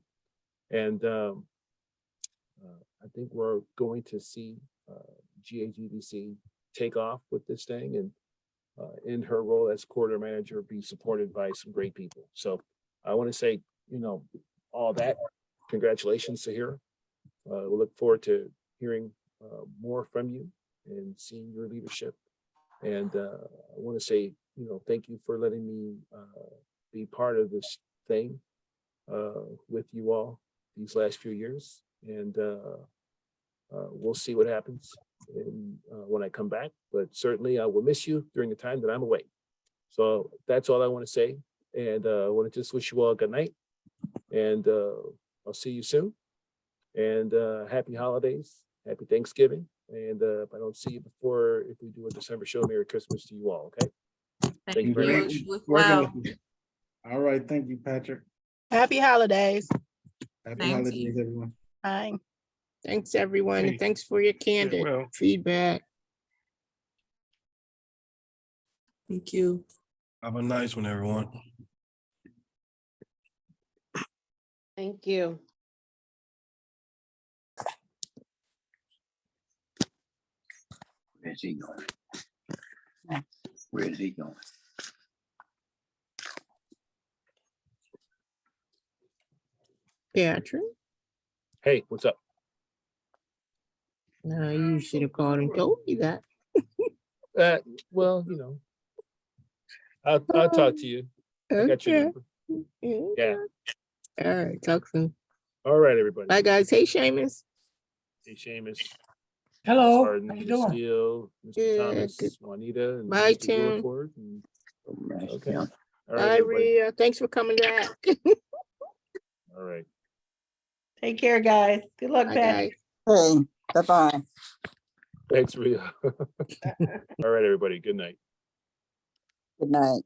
And I think we're going to see GAGDC take off with this thing, and in her role as corridor manager, be supported by some great people. So I want to say, all that. Congratulations, Sahira. We'll look forward to hearing more from you and seeing your leadership. And I want to say, thank you for letting me be part of this thing with you all these last few years. And we'll see what happens when I come back. But certainly I will miss you during the time that I'm away. So that's all I want to say. And I want to just wish you all a good night. And I'll see you soon. And happy holidays, happy Thanksgiving. And if I don't see you before, if we do a December show, Merry Christmas to you all, okay? Thank you very much. Wow. All right, thank you, Patrick. Happy holidays. Happy Thank holidays, you. everyone. Bye. Thanks, everyone, and thanks for your candid feedback. Thank you. Have a nice one, everyone. Thank you. Where's he going? Where's he going? Patrick, Hey, what's up? you should have called and told me that. Well, I'll talk to you. I got your number. Yeah. All right, talk soon. All right, everybody. Bye, guys. Hey, Seamus. Hey, Seamus. Hello, Harden, how you Ms. doing? Steele, Mr. Good, Thomas, good. Juanita, and Bye, Mr. Tim. Williford. And- Okay. Yeah. All right, Bye, everybody. Rhea. Thanks for coming back. All right. Take care, guys. Good luck, Bye, Pat. guys. Hey, bye-bye. Thanks, Rhea. All right, everybody. Good night. Good night.